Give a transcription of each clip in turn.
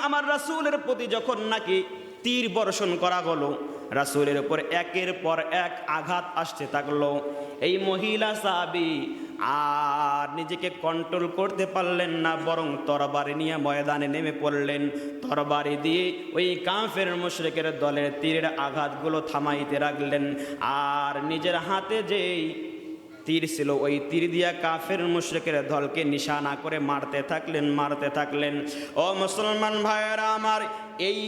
আমার রাসূলের প্রতি যখন নাকি তীর বর্ষণ করা হলো, রাসূলের উপর একের পর এক আঘাত আসতে থাকলো। এই মহিলা সাহাবী আর নিজেকে কন্ট্রোল করতে পারলেন না, বরং তরবারি নিয়ে ময়দানে নেমে পড়লেন। তরবারি দিয়ে ওই কাফের মুশরিকের দলের তীরের আঘাতগুলো থামাইতে লাগলেন। আর নিজের হাতে যেই তীর ছিল ওই তীর দিয়া কাফের মুশরিকের দলকে নিশানা করে মারতে থাকলেন। ও মুসলমান ভাইয়েরা আমার, এই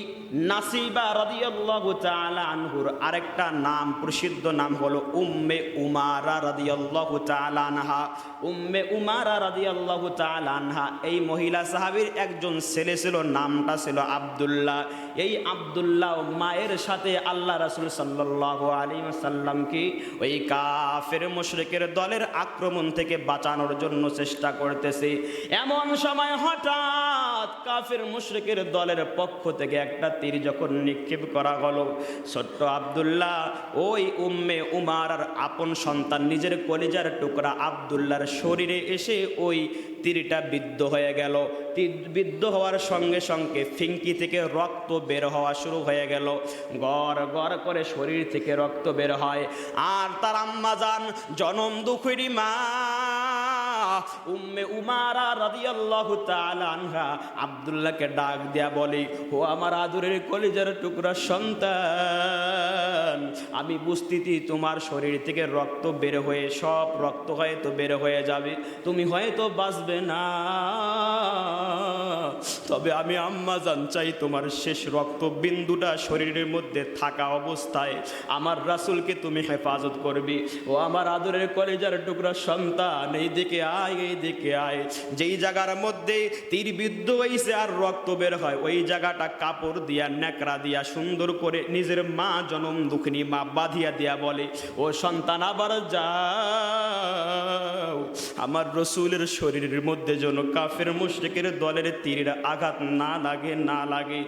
নাসিবা রাদিয়াল্লাহু তাআলা আনহুর আরেকটা নাম, প্রসিদ্ধ নাম হলো উম্মে উমারা রাদিয়াল্লাহু তাআলা আনহা। উম্মে উমারা রাদিয়াল্লাহু তাআলা আনহা এই মহিলা সাহাবীর একজন ছেলে ছিল, নামটা ছিল আব্দুল্লাহ। এই আব্দুল্লাহ মায়ের সাথে আল্লাহ রাসূল সাল্লাল্লাহু আলাইহি ওয়াসাল্লামকে ওই কাফের মুশরিকের দলের আক্রমণ থেকে বাঁচানোর জন্য চেষ্টা করতেছে। এমন সময় হঠাৎ কাফের মুশরিকের দলের পক্ষ থেকে একটা তীর যখন নিক্ষেপ করা হলো, ছোট্ট আব্দুল্লাহ ওই উম্মে উমারার আপন সন্তান, নিজের কলিজার টুকরা আব্দুল্লাহর শরীরে এসে ওই তীরটা বিদ্ধ হয়ে গেল। তীর বিদ্ধ হওয়ার সঙ্গে সঙ্গে ফিঙ্কি থেকে রক্ত বের হওয়া শুরু হয়ে গেল। গড় গড় করে শরীর থেকে রক্ত বের হয়। আর তার আম্মা জান, জনম দুঃখিনী মা উম্মে উমারা রাদিয়াল্লাহু তাআলা আনহা আব্দুল্লাহকে ডাক দেয়া বলে, ও আমার আদরের কলিজার টুকরা সন্তান, আমি বুঝতেছি তোমার শরীর থেকে রক্ত বের হয়ে, সব রক্ত হয়তো বের হয়ে যাবে, তুমি হয়তো বাঁচবে না, তবে আমি আম্মা জান চাই তোমার শেষ রক্ত বিন্দুটা শরীরের মধ্যে থাকা অবস্থায় আমার রাসূলকে তুমি হেফাজত করবি। ও আমার আদরের কলিজার টুকরা সন্তান, এই দিকে আয়, এই দিকে আয়। যেই জায়গার মধ্যে তীর বিদ্ধ হয়েছে আর রক্ত বের হয়, ওই জায়গাটা কাপড় দিয়া, ন্যাকড়া দিয়া সুন্দর করে নিজের মা, জনম দুঃখিনী মা বাঁধিয়া দিয়া বলে, ও সন্তান আবার যাও, আমার রাসূলের শরীরের মধ্যে যেন কাফের মুশরিকের দলের তীরের আঘাত না লাগে।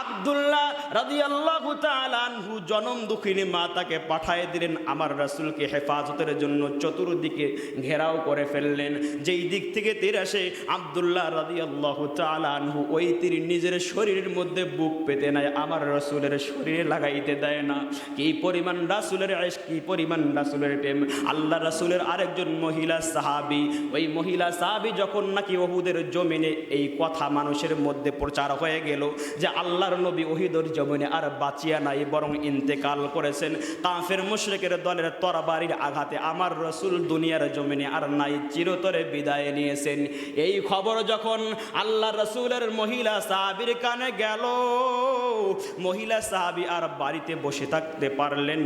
আব্দুল্লাহ রাদিয়াল্লাহু তাআলা আনহু জনম দুঃখিনী মা তাকে পাঠিয়ে দিলেন আমার রাসূলকে হেফাজতের জন্য। চতুর্দিকে ঘেরাও করে ফেললেন। যেই দিক থেকে তীর আসে আব্দুল্লাহ রাদিয়াল্লাহু তাআলা আনহু ওই তীর নিজের শরীরের মধ্যে বুক পেতে নেয়, আমার রাসূলের শরীরে লাগাইতে দেয় না। কি পরিমাণ রাসূলের ইশক, কি পরিমাণ রাসূলের প্রেম। আল্লাহ রাসূলের আরেকজন মহিলা সাহাবী, ওই মহিলা সাহাবী যখন নাকি উহুদের জমিনে এই কথা মানুষের মধ্যে প্রচার হয়ে গেল যে আল্লাহর নবী উহুদের জমিনে আর বাঁচিয়া নাই, বরং ইন্তেকাল করেছেন কাফের মুশরিকের দলের তরবারির আঘাতে, আমার রাসূল দুনিয়ার জমিনে আর নাই, চিরতরে বিদায় নিয়েছেন। এই খবর যখন আল্লাহ রাসূলের মহিলা সাহাবীর কানে গেল, মহিলা সাহাবী আর বাড়িতে বসে থাকতে পারলেন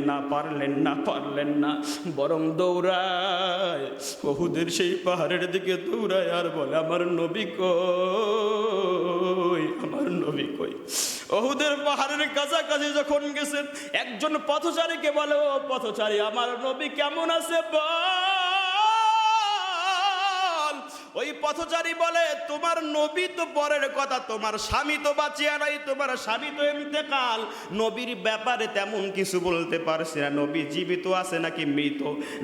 না, বরং দৌড়ায় উহুদের সেই পাহাড়ের দিকে দৌড়ায় আর বলে, আমার নবী কই, আমার নবী কই। উহুদের পাহাড়ের কাছাকাছি যখন গেছেন, একজন পথচারীকে বলে, ও পথচারী, আমার নবী কেমন আছে বল। ওই পথচারী বলে, তোমার নবী তো পরের কথা, তোমার স্বামী তো বাঁচিয়া নাই, তোমার স্বামী তো ইন্তেকাল, নবীর ব্যাপারে তেমন কিছু বলতে পারছি না, নবী জীবিত আছে নাকি মৃত,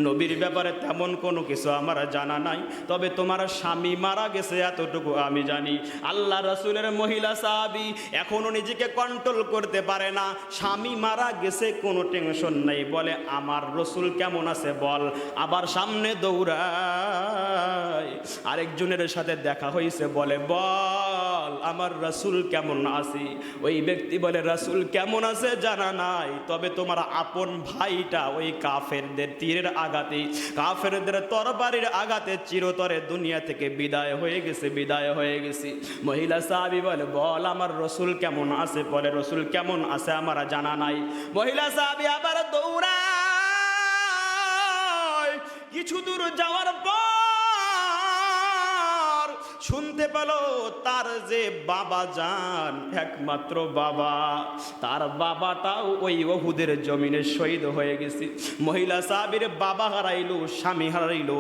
নবীর ব্যাপারে তেমন কোনো কিছু আমার জানা নাই, তবে তোমার স্বামী মারা গেছে এতটুকু আমি জানি। আল্লাহ রাসূলের মহিলা সাহাবী এখনো নিজেকে কন্ট্রোল করতে পারে না, স্বামী মারা গেছে কোনো টেনশন নাই, বলে আমার রাসূল কেমন আছে বল। আবার সামনে দৌড়ায়, আরেকজনের সাথে দেখা হয়েছে, বলে বল আমার রাসূল কেমন আছে। ওই ব্যক্তি বলে, রাসূল কেমন আছে জানা নাই, তবে তোমার আপন ভাইটা ওই কাফেরদের তীরের আঘাতে, কাফেরদের তরবারির আঘাতে চিরতরে দুনিয়া থেকে বিদায় হয়ে গেছে। মহিলা সাহাবী বলে, বল আমার রাসূল কেমন আছে। বলে, রাসূল কেমন আছে আমার জানা নাই। মহিলা সাহাবী আবার দৌড়ায়, কিছু দূর যাওয়ার পর শুনতে পেল তার যে বাবা যান, একমাত্র বাবা, তার বাবাটাও ওই উহুদের জমিনে শহীদ হয়ে গেছে। মহিলা সাহাবীর বাবা হারাইলো, স্বামী হারাইলো,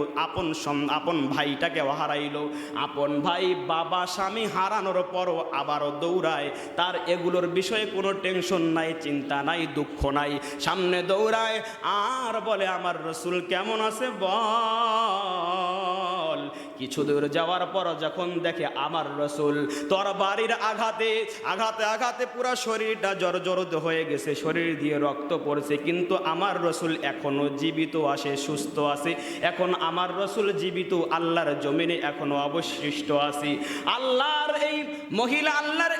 আপন ভাইটাকেও হারাইলো। আপন ভাই, বাবা, স্বামী হারানোর পরও আবারও দৌড়ায়, তার এগুলোর বিষয়ে কোনো টেনশন নাই, চিন্তা নাই, দুঃখ নাই, সামনে দৌড়ায় আর বলে, আমার রাসূল কেমন আছে বল। কিছু দূর যাওয়ার পর যখন দেখে আমার রসুল তরবারির আঘাতে আঘাতে আঘাতে পুরো শরীরটা জর্জরিত হয়ে গেছে, শরীর দিয়ে রক্ত পড়ছে, কিন্তু আমার রসুল এখনো জীবিত আছে, সুস্থ আছে। এখন আমার রসুল জীবিত, আল্লাহর জমিনে এখনো অবশিষ্ট আছে। আল্লাহর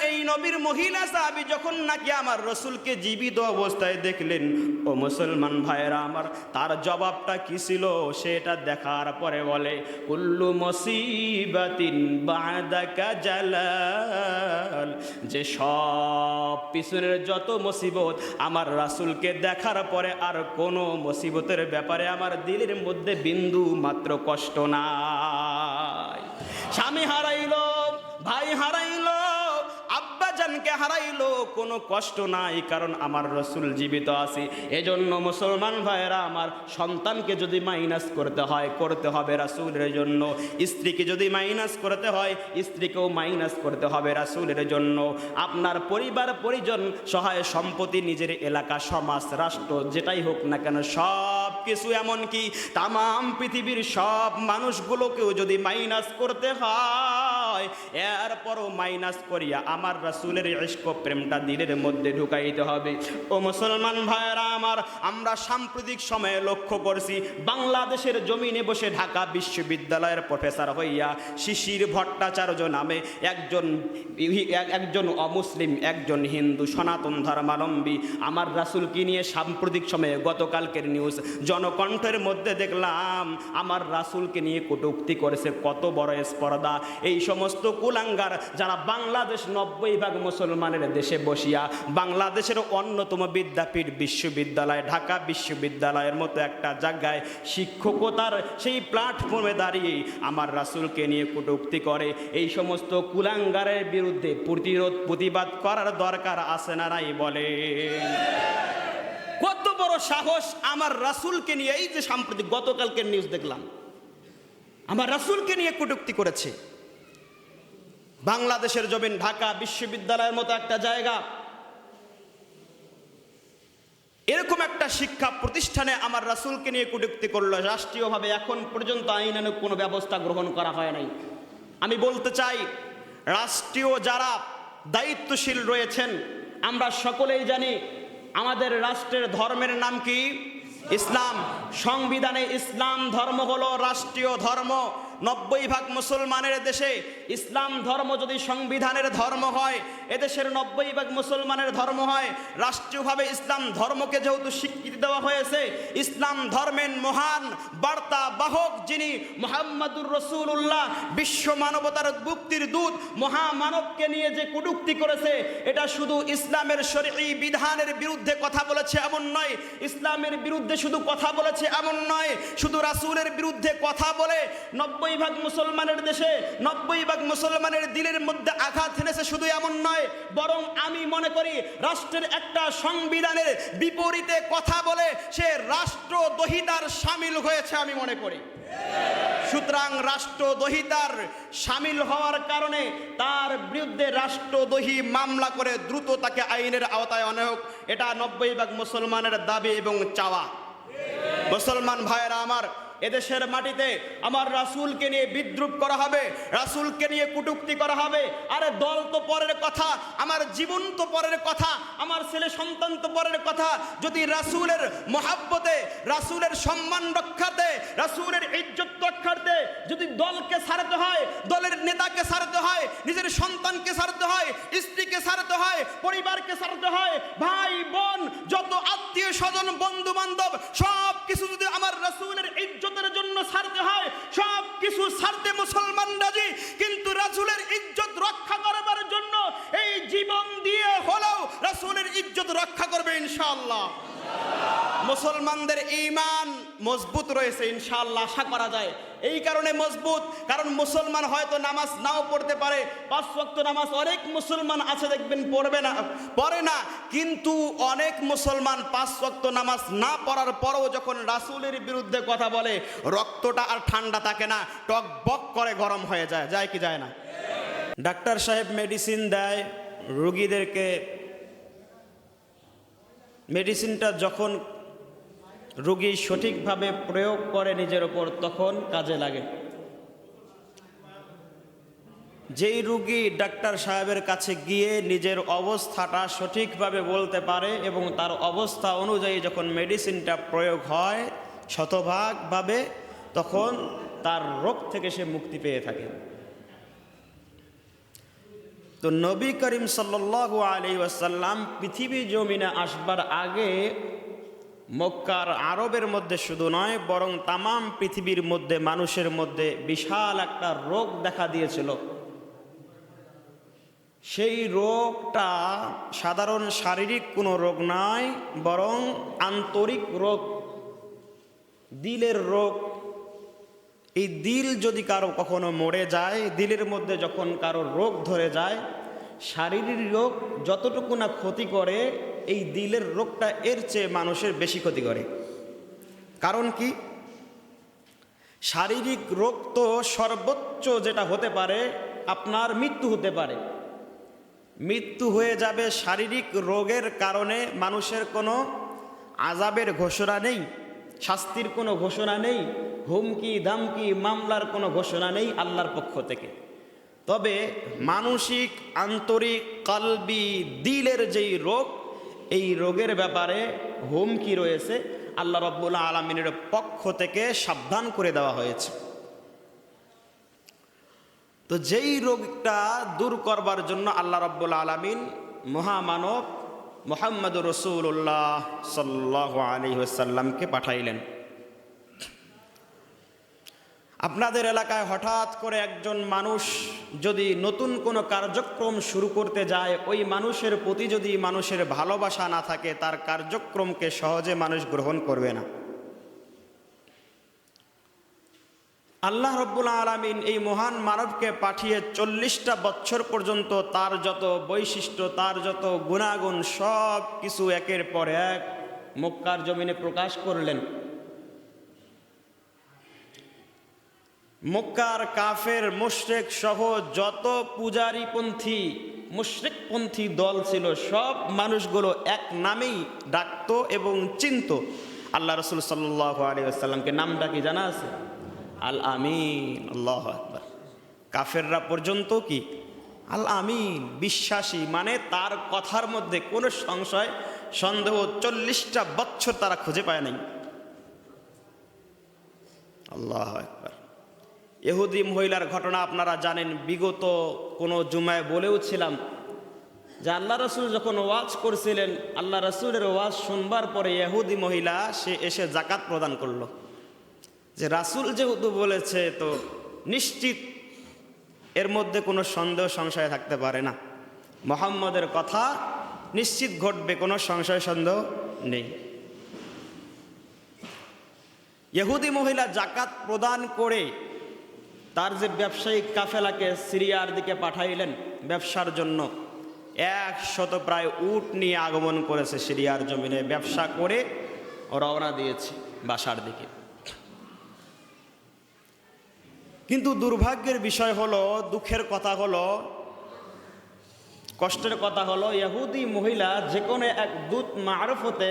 এই নবীর মহিলা সাহাবী যখন নাকি আমার রসুলকে জীবিত অবস্থায় দেখলেন, ও মুসলমান ভাইরা আমার, তার জবাবটা কি ছিল সেটা দেখার পরে বলে, কুল্লু মুসিবাতিন বাদাকা জালাল, যে সব পিছনের যত মুসিবত আমার রাসূলকে দেখার পরে আর কোনো মুসিবতের ব্যাপারে আমার দিলের মধ্যে বিন্দু মাত্র কষ্ট নাই। স্বামী হারাইলো, ভাই হারাইলো, আব্বাজানকে হারাইলো, কোনো কষ্ট নাই, কারণ আমার রসুল জীবিত আছে। এজন্য মুসলমান ভাইয়েরা আমার, সন্তানকে যদি মাইনাস করতে হয় করতে হবে রাসূলের জন্য, স্ত্রীকে যদি মাইনাস করতে হয় স্ত্রীকেও মাইনাস করতে হবে রাসূলের জন্য। আপনার পরিবার পরিজন সহায় সম্পত্তি, নিজের এলাকা, সমাজ, রাষ্ট্র যেটাই হোক না কেন সব কিছু, এমনকি তামাম পৃথিবীর সব মানুষগুলোকেও যদি মাইনাস করতে হয় এরপরও মাইনাস করিয়া আমার রাসূলের ইশক প্রেমটা দিলের মধ্যে ঢুকাইতে হবে। ও মুসলমান ভাইয়েরা আমার, আমরা সাম্প্রতিক সময়ে লক্ষ্য করছি বাংলাদেশের জমিনে বসে ঢাকা বিশ্ববিদ্যালয়ের প্রফেসর হইয়া শিশির ভট্টাচার্য নামে একজন অমুসলিম, একজন হিন্দু সনাতন ধর্মাবলম্বী আমার রাসূলকে নিয়ে সাম্প্রতিক সময়ে গতকালকের নিউজ জনকণ্ঠের মধ্যে দেখলাম আমার রাসূলকে নিয়ে কটূক্তি করেছে। কত বড় স্পর্ধা! এই সমস্ত কুলাঙ্গার যারা বাংলাদেশ 90% মুসলমানের দেশে বসিয়া বাংলাদেশের অন্যতম বিদ্যাপীঠ বিশ্ববিদ্যালয় ঢাকা বিশ্ববিদ্যালয়ের মতো একটা জায়গায় শিক্ষকতার সেই প্ল্যাটফর্মে দাঁড়িয়ে আমার রাসূলকে নিয়ে কটূক্তি করে, এই সমস্ত কুলাঙ্গারের বিরুদ্ধে প্রতিবাদ করার দরকার আছে না নাই বলে? কত বড় সাহস আমার রাসূলকে নিয়ে! এই যে সাম্প্রতিক গতকালকের নিউজ দেখলাম, আমার রাসূলকে নিয়ে কটূক্তি করেছে। বাংলাদেশের জমিন ঢাকা বিশ্ববিদ্যালয়ের মতো একটা জায়গা, এরকম একটা শিক্ষা প্রতিষ্ঠানে আমার রাসূলকে নিয়ে কটূক্তি করলো। রাষ্ট্রীয়ভাবে এখন পর্যন্ত আইনানুগ কোনো ব্যবস্থা গ্রহণ করা হয় নাই। আমি বলতে চাই, রাষ্ট্রীয় যারা দায়িত্বশীল রয়েছেন, আমরা সকলেই জানি আমাদের রাষ্ট্রের ধর্মের নাম কি? ইসলাম। সংবিধানে ইসলাম ধর্ম হলো রাষ্ট্রীয় ধর্ম। 90% মুসলমানের দেশে ইসলাম ধর্ম যদি সংবিধানের ধর্ম হয়, এদেশের 90% মুসলমানের ধর্ম হয়। রাষ্ট্রীয়ভাবে ইসলাম ধর্মকে যেহেতু স্বীকৃতি দেওয়া হয়েছে, ইসলাম ধর্মের মহান বার্তা বাহক যিনি মুহাম্মাদুর রাসূলুল্লাহ, বিশ্ব মানবতার মুক্তির দূত, মহামানবকে নিয়ে যে কটূক্তি করেছে, এটা শুধু ইসলামের শরঈ বিধানের বিরুদ্ধে কথা বলেছে এমন নয়, ইসলামের বিরুদ্ধে শুধু কথা বলেছে এমন নয়, শুধু রাসূলের বিরুদ্ধে কথা বলে 90% মুসলমানের দেশে 90% মুসলমানের দিলের মধ্যে আঘাত এনেছে শুধু এমন নয়, বরং আমি মনে করি রাষ্ট্রের একটা সংবিধানের বিপরীতে কথা বলে সে রাষ্ট্রদ্রোহিতার শামিল হয়েছে আমি মনে করি। সুতরাং রাষ্ট্রদ্রোহিতার শামিল হওয়ার কারণে তার বিরুদ্ধে রাষ্ট্রদ্রোহী মামলা করে দ্রুত তাকে আইনের আওতায় আনা হোক, এটা 90% মুসলমানের দাবি এবং চাওয়া। মুসলমান ভাইয়েরা আমার, এদেশের মাটিতে আমার রাসূলকে নিয়ে বিদ্রূপ করা হবে, রাসূলকে নিয়ে কটূক্তি করা হবে। আরে দল তো পরের কথা, আমার জীবন তো পরের কথা, আমার ছেলে সন্তান তো পরের কথা। যদি রাসূলের মহাব্বতে, রাসূলের সম্মান রক্ষার্থে, রাসূলের ইজ্জত রক্ষার্থে যদি দলকে ছাড়তে হয়, দলের নেতাকে ছাড়তে হয়, নিজের সন্তানকে ছাড়তে হয়, স্ত্রীকে ছাড়তে হয়, পরিবারকে ছাড়তে হয়, ভাই বোন যত আত্মীয় স্বজন বন্ধু বান্ধব সব কিছু যদি আমার রাসূলের ইজ্জতের জন্য ছাড়তে হয়, সব কিছু ছাড়তে মুসলমান রাজি, কিন্তু রাসূলের ইজ্জত রক্ষা করবার জন্য এই জীবন দিয়ে হলেও রাসূলের ইজ্জত রক্ষা করবে ইনশাআল্লাহ। মুসলমানদের ঈমান মজবুত রয়েছে ইনশাআল্লাহ, আশা করা যায়। এই কারণে মজবুত, কারণ মুসলমান হয়তো নামাজ নাও পড়তে পারে, 5 ওয়াক্ত নামাজ অনেক মুসলমান আছে দেখবেন পড়ে না, কিন্তু অনেক মুসলমান 5 ওয়াক্ত নামাজ না পড়ার পরেও যখন রাসূলের বিরুদ্ধে কথা বলে, রক্তটা আর ঠান্ডা থাকে না, টক বক করে গরম হয়ে যায় কি যায় না? ডাক্তার সাহেব মেডিসিন দেয় রোগীদেরকে, মেডিসিনটা যখন রোগী সঠিকভাবে প্রয়োগ করে নিজের ওপর তখন কাজে লাগে। যেই রুগী ডাক্তার সাহেবের কাছে গিয়ে নিজের অবস্থাটা সঠিকভাবে বলতে পারে এবং তার অবস্থা অনুযায়ী যখন মেডিসিনটা প্রয়োগ হয় শতভাগভাবে, তখন তার রোগ থেকে সে মুক্তি পেয়ে থাকে। তো নবী করিম সাল্লাল্লাহু আলাইহি ওয়াসাল্লাম পৃথিবী জমিনে আসবার আগে মক্কার আরবের মধ্যে শুধু নয়, বরং তামাম পৃথিবীর মধ্যে মানুষের মধ্যে বিশাল একটা রোগ দেখা দিয়েছিল। সেই রোগটা সাধারণ শারীরিক কোনো রোগ নয়, বরং আন্তরিক রোগ, দিলের রোগ। এই দিল যদি কারো কখনো মরে যায়, দিলের মধ্যে যখন কারো রোগ ধরে যায়, শারীরিক রোগ যতটুকু না ক্ষতি করে, এই দিলের রোগটা এর চেয়ে মানুষের বেশি ক্ষতি করে। কারণ কি? শারীরিক রোগ তো সর্বোচ্চ যেটা হতে পারে, আপনার মৃত্যু হতে পারে। মৃত্যু হয়ে যাবে শারীরিক রোগের কারণে, মানুষের কোনো আযাবের ঘোষণা নেই, শাস্তির কোনো ঘোষণা নেই, হুমকি ধামকি মামলার কোনো ঘোষণা নেই আল্লাহর পক্ষ থেকে। তবে মানসিক, আন্তরিক, কলবি, দিলের যেই রোগ, এই রোগের ব্যাপারে হুমকি রয়েছে, আল্লাহ রাব্বুল আলামিনের পক্ষ থেকে সাবধান করে দেওয়া হয়েছে। তো যেই রোগটা দূর করবার জন্য আল্লাহ রাব্বুল আলামিন মহামানব মুহাম্মদুর রাসূলুল্লাহ সাল্লাল্লাহু আলাইহি ওয়াসাল্লামকে পাঠাইলেন। আপনাদের এলাকায় হঠাৎ করে একজন মানুষ যদি নতুন কোনো কার্যক্রম শুরু করতে যায়, ওই মানুষের প্রতি যদি মানুষের ভালোবাসা না থাকে, তার কার্যক্রমকে সহজে মানুষ গ্রহণ করবে না। আল্লাহ রাব্বুল আলামিন এই মহান মানবকে পাঠিয়ে 40টা বছর পর্যন্ত তার যত বৈশিষ্ট্য, তার যত গুণাগুণ, সব কিছু একের পর এক মক্কার জমিনে প্রকাশ করলেন। মক্কার কাফের মুশরিক সহ যত পূজারীপন্থী মুশরিকপন্থী দল ছিল, সব মানুষগুলো এক নামেই ডাকতো এবং চিনত আল্লাহ রাসূল সাল্লাল্লাহু আলাইহি ওয়াসাল্লামকে। নামটা কি জানা আছে? আল আমিন। আল্লাহু আকবার। কাফেররা পর্যন্ত কি আল আমিন, বিশ্বাসী, মানে তার কথার মধ্যে কোনো সংশয় সন্দেহ 40টা বছর তারা খুঁজে পায় নাই। আল্লাহু আকবার। ইহুদি মহিলার ঘটনা আপনারা জানেন, বিগত কোনো জুমায় বলেওছিলাম যে আল্লাহ রাসূল যখন ওয়াজ করছিলেন, আল্লাহ রাসূলের ওয়াজ শুনবার পরে ইহুদি মহিলা সে এসে যাকাত প্রদান করলো। যে রাসূল যেহেতু বলেছে, তো নিশ্চিত এর মধ্যে কোনো সন্দেহ সংশয় থাকতে পারে না, মুহাম্মদের কথা নিশ্চিত ঘটবে, কোনো সংশয় সন্দেহ নেই। ইহুদি মহিলা যাকাত প্রদান করে তার যে ব্যবসায়িক কাফেলাকে সিরিয়ার দিকে পাঠাইলেন ব্যবসার জন্য, 100 প্রায় উট নিয়ে আগমন করেছে সিরিয়ার জমিনে, ব্যবসা করে রওনা দিয়েছে বাসার দিকে। কিন্তু দুর্ভাগ্যের বিষয় হলো, দুঃখের কথা হলো, কষ্টের কথা হলো, ইহুদি মহিলা যে কোনো এক দূত মারফতে,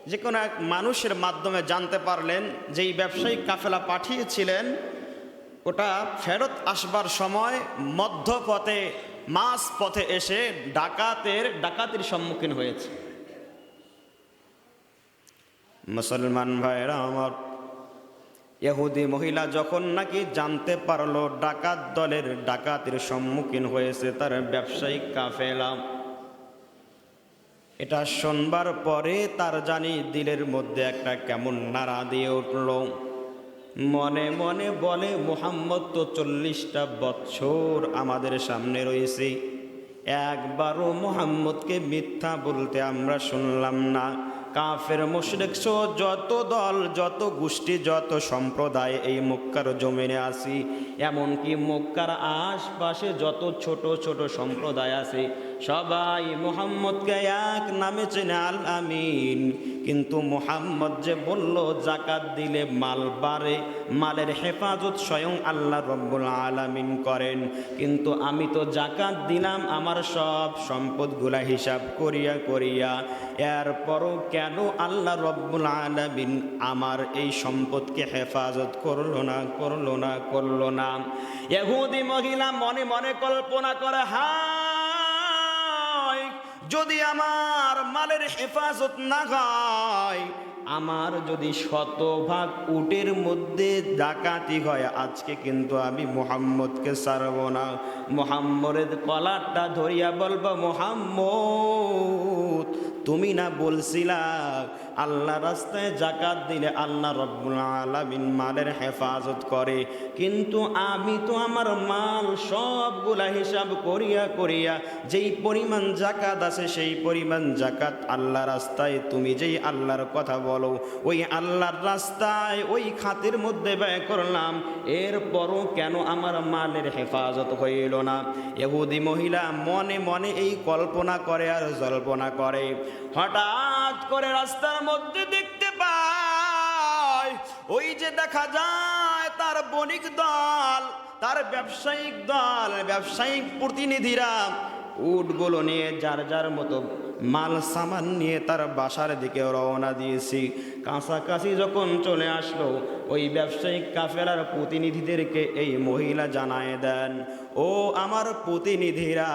যে কোনো এক মানুষের মাধ্যমে জানতে পারলেন যে এই ব্যবসায়িক কাফেলা পাঠিয়েছিলেন, ওটা ফেরত আসবার সময় মধ্যপথে, মাঝ পথে এসে ডাকাতির সম্মুখীন হয়েছে। মুসলমান ভাইরা আমার, ইহুদি মহিলা যখন নাকি জানতে পারলো ডাকাত দলের ডাকাতির সম্মুখীন হয়েছে তার ব্যবসায়িক কাফেলা, এটা শুনবার পরে তার জানি দিলের মধ্যে একটা কেমন নাড়া দিয়ে উঠল। মনে মনে বলে, মুহাম্মদ তো 40টা বছর আমাদের সামনে রয়েছে, একবারও মুহাম্মদকে মিথ্যা বলতে আমরা শুনলাম না। কাফের মুশরিক সহ যত দল, যত গোষ্ঠী, যত সম্প্রদায় এই মক্কার জমিনে আছি, এমনকি মক্কার আশপাশে যত ছোট ছোট সম্প্রদায় আছে, সবাই মুহাম্মদকে এক নামে চেনে, আল আমিন। কিন্তু মুহাম্মদ যে বলল জাকাত দিলে মাল বাড়ে, মালের হেফাজত স্বয়ং আল্লাহ রব্বুল আলামিন করেন। কিন্তু আমি তো জাকাত দিলাম আমার সব সম্পদগুলা হিসাব করিয়া করিয়া, এরপরও কেন আল্লাহ রব্বুল আলামিন আমার এই সম্পদকে হেফাজত করলো না, করলো না, করলো না? ইহুদি মহিলা মনে মনে কল্পনা করে, হায় যদি আমার মালের হেফাজত না হয়, আমার যদি 100 ভাগ উটের মধ্যে ডাকাতি হয়, আজকে কিন্তু আমি মুহাম্মদকে ছাড়ব না। মুহাম্মদের কলারটা ধরিয়া বলবো, মুহাম্মদ তুমি না বলছিলা আল্লাহ রাস্তায় জাকাত দিলে আল্লাহ রব্বুল আলামিন মালের হেফাজত করে, কিন্তু আমি তো আমার মাল সবগুলা হিসাব করিয়া করিয়া যেই পরিমাণ জাকাত আছে সেই পরিমাণ জাকাত আল্লাহ রাস্তায় তুমি যেই আল্লাহর কথা বলো ওই আল্লাহর রাস্তায় ওই খাতের মধ্যে ব্যয় করলাম, এরপরও কেন আমার মালের হেফাজত হইল না? ইহুদি মহিলা মনে মনে এই কল্পনা করে আর জল্পনা করে। হঠাৎ করে রাস্তার মধ্যে দেখতে পায়, ওই যে দেখা যায় তার বণিক দল, তার ব্যবসায়িক দল, ব্যবসায়িক প্রতিনিধিরা উটগুলো নিয়ে যার যার মতো মাল সামান নিয়ে তার বাসার দিকে রওনা দিয়েছি। কাছাকাছি যখন চলে আসলো, ওই ব্যবসায়িক কাফেলার প্রতিনিধিদেরকে এই মহিলা জানায় দেন, ও আমার প্রতিনিধিরা,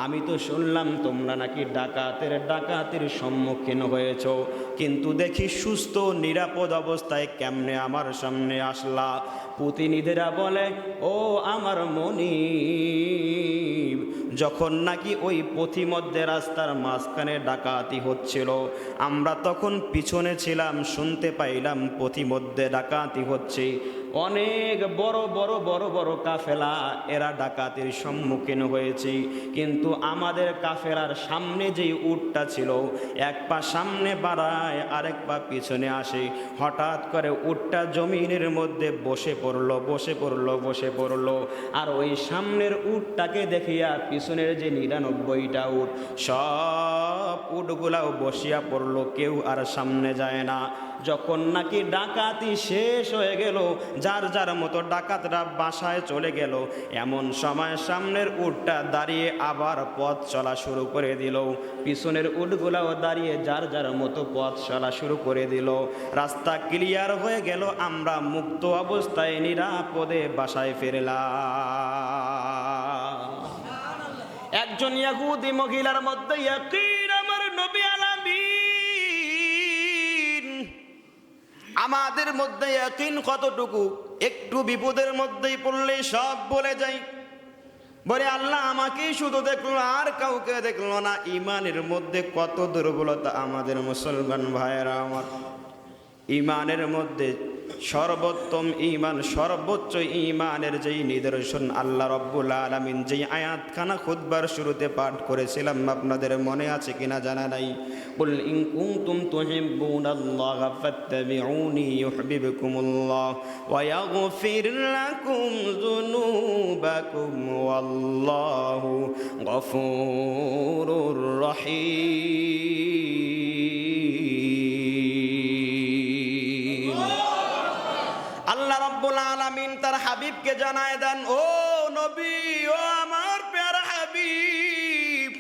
আমি তো শুনলাম তোমরা নাকি ডাকাতের সম্মুখীন হয়েছ, কিন্তু দেখি সুস্থ নিরাপদ অবস্থায় কেমনে আমার সামনে আসলা? প্রতিনিধিরা বলে, ও আমার মনিব, যখন নাকি ওই পথিমধ্যে রাস্তার মাঝখানে ডাকাতি হচ্ছিল, আমরা তখন পিছনে ছিলাম, শুনতে পাইলাম পথিমধ্যে ডাকাতি হচ্ছে। অনেক বড় বড় বড় বড় কাফেলা এরা ডাকাতির সম্মুখীন হয়েছে, কিন্তু আমাদের কাফেলার সামনে যেই উটটা ছিল, এক পা সামনে বাড়ায় আরেক পা পিছনে আসে। হঠাৎ করে উটটা জমিনের মধ্যে বসে পড়লো, বসে পড়লো, বসে পড়লো। আর ওই সামনের উটটাকে দেখিয়া পিছনের যে 99টা উট, সব উটগুলাও বসিয়া পড়লো, কেউ আর সামনে যায় না। যখন নাকি ডাকাতি শেষ হয়ে গেল, যার যার মতো ডাকাতরা বাসায় চলে গেল, এমন সময় সামনের উটটা দাঁড়িয়ে আবার পথ চলা শুরু করে দিল, পিছনের উটগুলাও দাঁড়িয়ে যার যার মতো পথ চলা শুরু করে দিল। রাস্তা ক্লিয়ার হয়ে গেল, আমরা মুক্ত অবস্থায় নিরাপদে বাসায় ফিরলাম। একজন ইহুদি মহিলার মধ্যে ইয়াকিন, আমার নবী আলামিন, আমাদের মধ্যে ইয়াকিন কতটুকু? একটু বিপদের মধ্যেই পড়লে সব বলে যাই, বলে আল্লাহ আমাকেই শুধু দেখলো আর কাউকে দেখলো না। ইমানের মধ্যে কত দুর্বলতা আমাদের মুসলমান ভাইয়েরা আমার। ইমানের মধ্যে সর্বোত্তম ইমান, সর্বোচ্চ ইমানের যেই নিদর্শন আল্লাহ রব্বুল আলামিন যেই আয়াতখানা খুতবার শুরুতে পাঠ করেছিলাম, আপনাদের মনে আছে কিনা জানা নাই। কুল ইন কুনতুম তুহিব্বুনাল্লাহা ফাত্তাবিউনি ইউহিব্বুকুমুল্লাহ ওয়া ইয়াগফির লাকুম যুনুবাকুম ওয়াল্লাহু গফুরুর রহিম। আল্লাহ রাব্বুল আলামিন তার হাবিবকে জানায় দেন, ও নবী, ও আমার প্যারা হাবিব,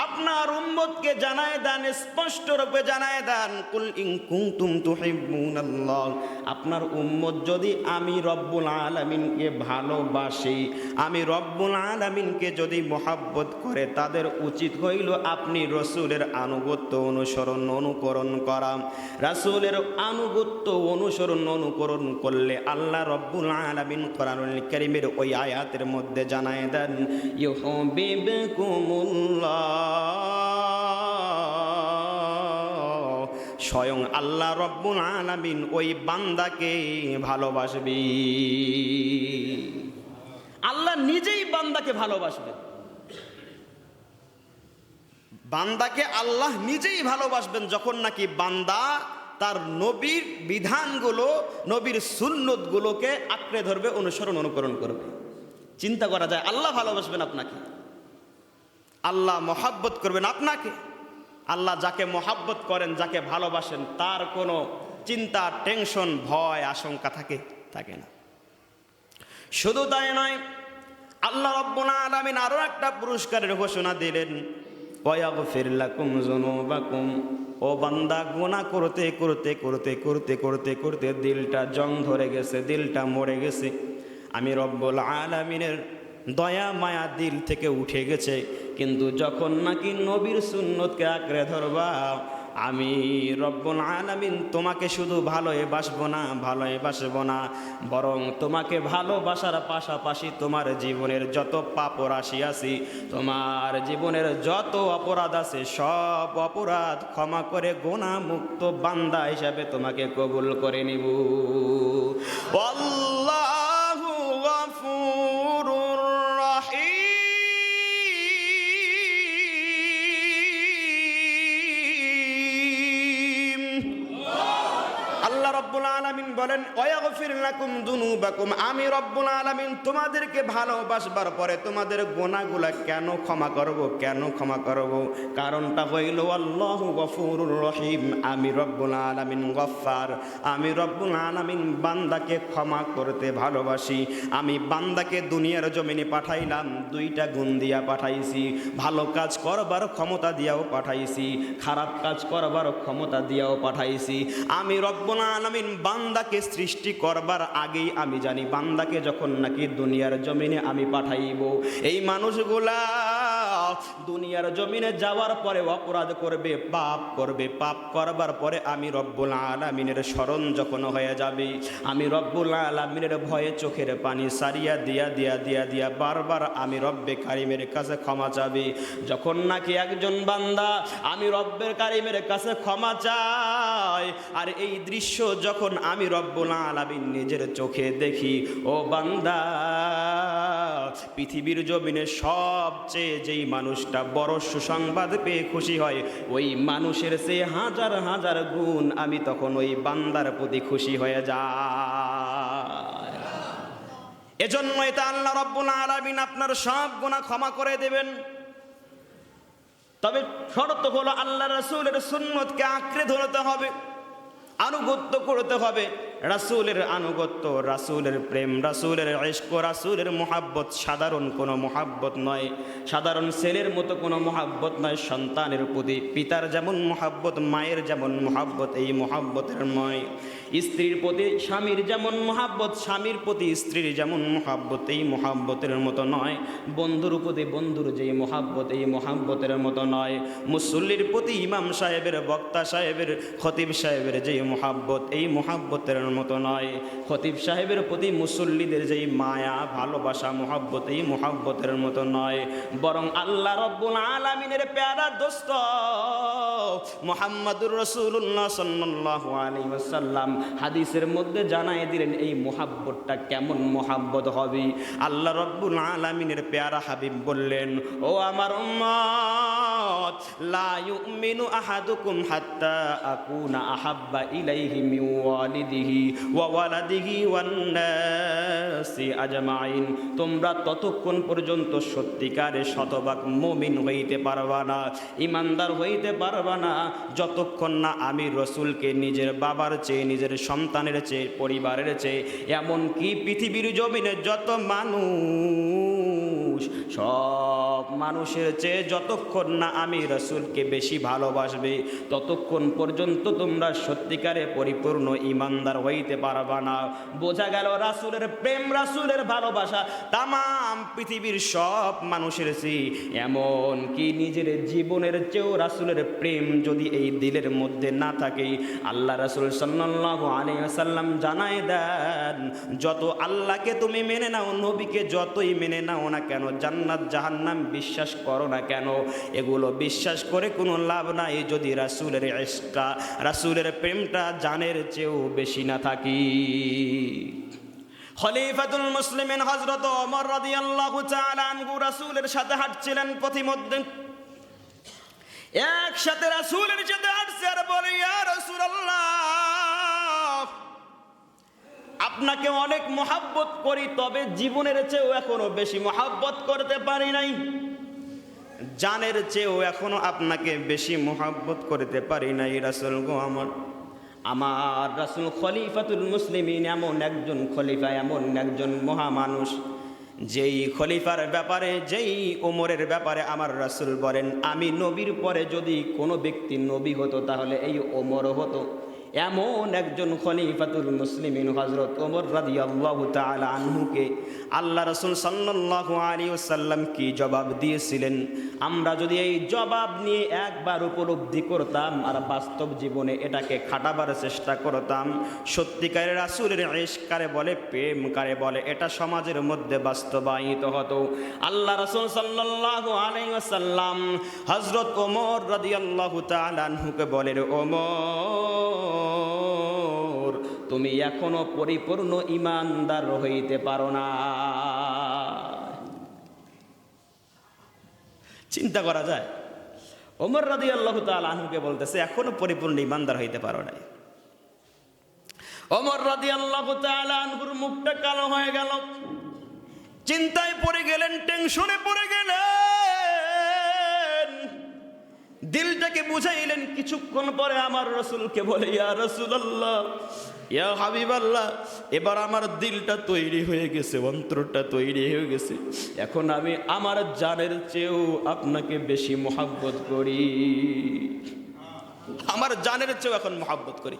আপনার উম্মতকে জানায় দেন, স্পষ্ট রূপে জানায় দেন, কুল ইন কুনতুম তুহিব্বুনাল্লাহ, আপনার উম্মত যদি আমি রব্বুল আলামিনকে ভালোবাসি, আমি রব্বুল আলামিনকে যদি মহব্বত করে, তাদের উচিত হইল আপনি রসুলের আনুগত্য অনুসরণ অনুকরণ করা। রাসূলের আনুগত্য অনুসরণ অনুকরণ করলে আল্লাহ রব্বুল আলামিন কোরআনুল কারীমের ওই আয়াতের মধ্যে জানায় দেন, ইউহিব্বুকুমুল্লাহ, স্বয়ং আল্লাহ রব্বুল আলামিন ওই বান্দাকে ভালোবাসবে। আল্লাহ নিজেই বান্দাকে ভালোবাসবেন, বান্দাকে আল্লাহ নিজেই ভালোবাসবেন যখন নাকি বান্দা তার নবীর বিধানগুলো, নবীর সুন্নতগুলোকে আঁকড়ে ধরবে, অনুসরণ অনুকরণ করবে। চিন্তা করা যায়, আল্লাহ ভালোবাসবেন আপনাকে। আল্লাহ মহাব্বত করবেন আপনাকে। আল্লাহ যাকে মহাব্বত করেন, যাকে ভালোবাসেন, তার কোনো চিন্তা, টেনশন, ভয়, আশঙ্কা থাকে না। শুধু তাই নয়, আল্লাহ রাব্বুল আলামিন আরো একটা পুরস্কারের ঘোষণা দিলেন, ওয়াগফির লাকুম যুনুবাকুম। ও বান্দা, গুনাহ করতে করতে করতে করতে করতে করতে দিলটা জং ধরে গেছে, দিলটা মরে গেছে, আমি রব্বুল আলামিনের দয়া মায়া দিল থেকে উঠে গেছে, কিন্তু যখন নাকি নবীর সুন্নতকে আঁকড়ে ধরবা, আমি রব্বুল আলামিন তোমাকে শুধু ভালোবাসবো না, বরং তোমাকে ভালোবাসার পাশাপাশি তোমার জীবনের যত পাপ রাশি আছে, তোমার জীবনের যত অপরাধ আছে, সব অপরাধ ক্ষমা করে গুনাহ মুক্ত বান্দা হিসাবে তোমাকে কবুল করে নিব। আল্লাহু গফুরুর রহিম। আল্লাহ রাব্বুল আলামিন বলেন, ওয়াগফির লাকুম যুনুবাকুম। আমি রব্বুল আলামিন তোমাদেরকে ভালোবাসবার পরে তোমাদের গুনাহগুলা কেন ক্ষমা করব? কারণটা হইল আল্লাহু গফুরুর রহিম। আমি রব্বুল আলামিন গফফার। আমি রব্বুল আলামিন বান্দাকে ক্ষমা করতে ভালোবাসি। আমি বান্দাকে দুনিয়ার জমিনে পাঠাইলাম দুইটা গুণ দিয়া পাঠাইছি, ভালো কাজ করবার ক্ষমতা দিয়াও পাঠাইছি, খারাপ কাজ করবার ক্ষমতা দিয়াও পাঠাইছি। আমি রব্বুল আলামিন বান্দাকে সৃষ্টি করবার আগেই আমি জানি বান্দাকে যখন নাকি দুনিয়ার জমিনে আমি পাঠাইব, এই মানুষগুলা দুনিয়ার জমিনে যাওয়ার পরে অপরাধ করবে, পাপ করবার পরে আমি রব্বুল আলামিনের স্মরণ যখন হয়ে যাবে, আমি রব্বুল আলামিনের ভয়ে চোখের পানি সারিয়া দিয়া বারবার আমি রব্বে কারিমের কাছে ক্ষমা চাবি। যখন নাকি একজন বান্দা আমি রব্বের কারিমের কাছে ক্ষমা চায়, আর এই দৃশ্য যখন আমি রব্বুল আলামিন নিজের চোখে দেখি, ও বান্দা, পৃথিবীর জমিনে সবচেয়ে যেই মানুষটা বড় সুসংবাদ পেয়ে খুশি হয়, ওই মানুষের চেয়ে হাজার হাজার গুণ আমি তখন ওই বান্দার প্রতি খুশি হয়ে যায়। এজন্য এটা আল্লাহ রাব্বুল আলামিন আপনার সব গুনাহ ক্ষমা করে দেবেন। তবে শর্ত হলো আল্লাহ রাসূলের সুন্নতকে আঁকড়ে ধরতে হবে, আনুগত্য করতে হবে। রাসূলের আনুগত্য, রাসূলের প্রেম, রাসূলের ইশক, রাসূলের মুহাব্বত সাধারণ কোনো মুহাব্বত নয়, সাধারণ ছেলের মতো কোনো মুহাব্বত নয়। সন্তানের প্রতি পিতার যেমন মুহাব্বত, মায়ের যেমন মুহাব্বত, এই মুহাব্বতের নয়। স্ত্রীর প্রতি স্বামীর যেমন মুহাব্বত, স্বামীর প্রতি স্ত্রীর যেমন মুহাব্বত, এই মুহাব্বতের মতো নয়। বন্ধুর প্রতি বন্ধুর যেই মুহাব্বত, এই মুহাব্বতের মতো নয়। মুসল্লির প্রতি ইমাম সাহেবের, বক্তা সাহেবের, খতিব সাহেবের যেই মুহাব্বত, এই মুহাব্বতের মতো নয়। খতিব সাহেবের প্রতি মুসল্লিদের যেই মায়া, ভালোবাসা, মুহাব্বত, এই মুহাব্বতের মতো নয়। বরং আল্লাহ রাব্বুল আলামিনের প্যারা দোস্ত মুহাম্মাদুর রাসূলুল্লাহ সাল্লাল্লাহু আলাইহি ওয়াসাল্লাম হাদিসের মধ্যে জানায় দিলেন এই মুহাব্বতটা কেমন মুহাব্বত হবে। আল্লাহ রাব্বুল আলামিনের প্যারা হাবিব বললেন, ও আমার উম্মত, লা ইউমিনু আহাদুকুম হাত্তা আকুনা আহাব্বা ইলাইহি মিন ওয়ালিদিহি ওয়া ওয়ালাদিহি ওয়ান নাসি আজমাইন। তোমরা ততক্ষণ পর্যন্ত সত্যিকারে শতভাগ মুমিন হইতে পারবা না, ইমানদার হইতে পারবা না, যতক্ষণ না আমি রসুলকে নিজের বাবার চেয়ে, নিজের সন্তানের চেয়ে, পরিবারের চেয়ে, এমনকি পৃথিবীর জমিনে যত মানুষ, সব মানুষের চেয়ে যতক্ষণ না আমি রসুলকে বেশি ভালোবাসবে, ততক্ষণ পর্যন্ত তোমরা সত্যিকারে পরিপূর্ণ ইমানদার হইতে পারবা না। বোঝা গেল রাসূলের প্রেম, রাসূলের ভালোবাসা তাম পৃথিবীর সব মানুষের চেয়ে, এমন কি নিজের জীবনের চেয়েও রাসূলের প্রেম যদি এই দিলের মধ্যে না থাকে, আল্লাহ রাসূল সাল্লাল্লাহু আলাইহি ওয়াসাল্লাম জানায় দেন, যত আল্লাহকে তুমি মেনে নাও, নবীকে যতই মেনে নাও না কেন, জান্নাত জাহান্নাম বিশ্বাস করো না কেন, এগুলো বিশ্বাস করে কোনো লাভ নাই যদি রাসূলের ইশকটা, রাসূলের প্রেমটা জানের চেয়েও বেশি না থাকি। খলিফাতুল মুসলিমিন হযরত ওমর রাদিয়াল্লাহু তাআলা আনহু রাসূলের সাথে হাঁটছিলেন, পথিমধ্যে একসাথে রাসূলের সাথে হাঁটছে আর বলে, ইয়া রাসূলুল্লাহ, আপনাকে অনেক মহব্বত করি, তবে জীবনের চেয়েও এখনো বেশি মহব্বত করতে পারি নাই। জানের চেয়েও এখনো আপনাকে বেশি মোহাব্বত করতে পারি নাই রাসূল গো আমার রাসূল খলিফাতুল মুসলিমিন, এমন একজন খলিফা, এমন একজন মহামানুষ, যেই খলিফার ব্যাপারে, যেই ওমরের ব্যাপারে আমার রাসূল বলেন, আমি নবীর পরে যদি কোনো ব্যক্তি নবী হতো তাহলে এই ওমর হতো। এমন একজন খলিফাতুল মুসলিমিন হযরত ওমর রাদিয়াল্লাহু তাআলা আনহুকে আল্লাহ রাসূল সাল্লাল্লাহু আলাইহি ওয়াসাল্লাম কি জবাব দিয়েছিলেন, আমরা যদি এই জবাব নিয়ে একবার উপলব্ধি করতাম আর বাস্তব জীবনে এটাকে খাটাবার চেষ্টা করতাম, সত্যিকারের রাসূলের ইশক কারে বলে, প্রেম কারে বলে, এটা সমাজের মধ্যে বাস্তবায়িত হতো। আল্লাহ রাসূল সাল্লাল্লাহু আলাইহি ওয়াসাল্লাম হযরত ওমর রাদিয়াল্লাহু তাআলা আনহুকে বলেন, ওমর তুমি এখনো পরিপূর্ণ ঈমানদার হইতে পারো না। চিন্তা করা যায়, ওমর রাদিয়াল্লাহু তাআলা আনহুকে বলতেছে এখনো পরিপূর্ণ ঈমানদার হইতে পারো না। ওমর রাদিয়াল্লাহু তাআলা আনহুর মুখটা কালো হয়ে গেল, চিন্তায় পড়ে গেলেন, টেনশনে পড়ে গেলেন, দিলটাকে বুঝাইলেন। কিছুক্ষণ পরে আমার রাসূলকে বলে, ইয়া রাসূলুল্লাহ, ইয়া হাবিবাল্লাহ, এবার আমার দিলটা তৈরি হয়ে গেছে, অন্তরটা তৈরি হয়ে গেছে, এখন আমি আমার জানের চেয়েও আপনাকে বেশি মহব্বত করি, আমার জানের চেয়েও এখন মহব্বত করি।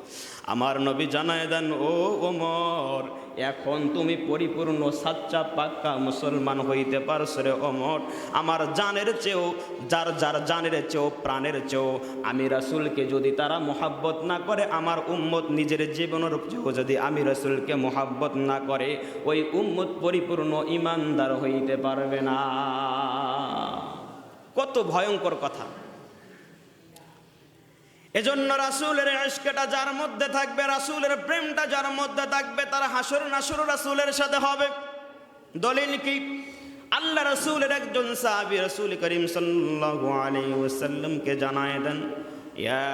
আমার নবী জানায় দেন, ও ওমর, এখন তুমি পরিপূর্ণ সাচ্চা পাক্কা মুসলমান হইতে পারছো রে ওমর। আমার জানের চেয়েও, যার যার জানের চেয়েও, প্রাণের চেয়েও আমি রাসূলকে যদি তারা মহব্বত না করে, আমার উম্মত নিজের জীবনের চেয়েও যদি আমি রাসূলকে মহব্বত না করে, ওই উম্মত পরিপূর্ণ ঈমানদার হইতে পারবে না। কত ভয়ঙ্কর কথা! এজন্য রাসূলের ইশকটা যার মধ্যে থাকবে, রাসূলের প্রেমটা যার মধ্যে থাকবে, তার হাসর নাসর রাসূলের সাথে হবে। দলিল কি? আল্লাহ রাসূলের একজন সাহাবী রাসূল করিম সাল্লাল্লাহু আলাইহি ওয়াসাল্লামকে জানায় দেন, ইয়া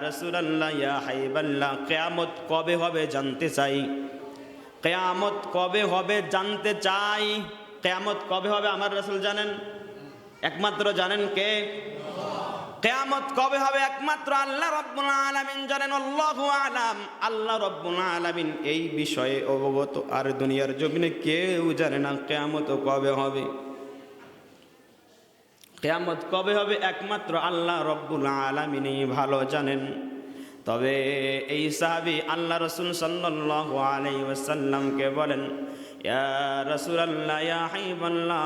রাসূলুল্লাহ, ইয়া হাবিবাল্লাহ, কিয়ামত কবে হবে জানতে চাই, কিয়ামত কবে হবে জানতে চাই। কিয়ামত কবে হবে আমার রাসূল জানেন? একমাত্র জানেন কে? কিয়ামত কবে হবে একমাত্র আল্লাহ রাব্বুল আলামিন জানেন। আল্লাহু আলাম, আল্লাহ রাব্বুল আলামিন এই বিষয়ে অবগত, আর দুনিয়ার জমিনে কেউ জানে না কিয়ামত কবে হবে। কিয়ামত কবে হবে একমাত্র আল্লাহ রাব্বুল আলামিনই ভালো জানেন। তবে এই সাহাবী আল্লাহ রাসূল সাল্লাল্লাহু আলাইহি ওয়াসাল্লামকে বলেন, ইয়া রাসূলুল্লাহ, ইয়া হাবিবাল্লাহ,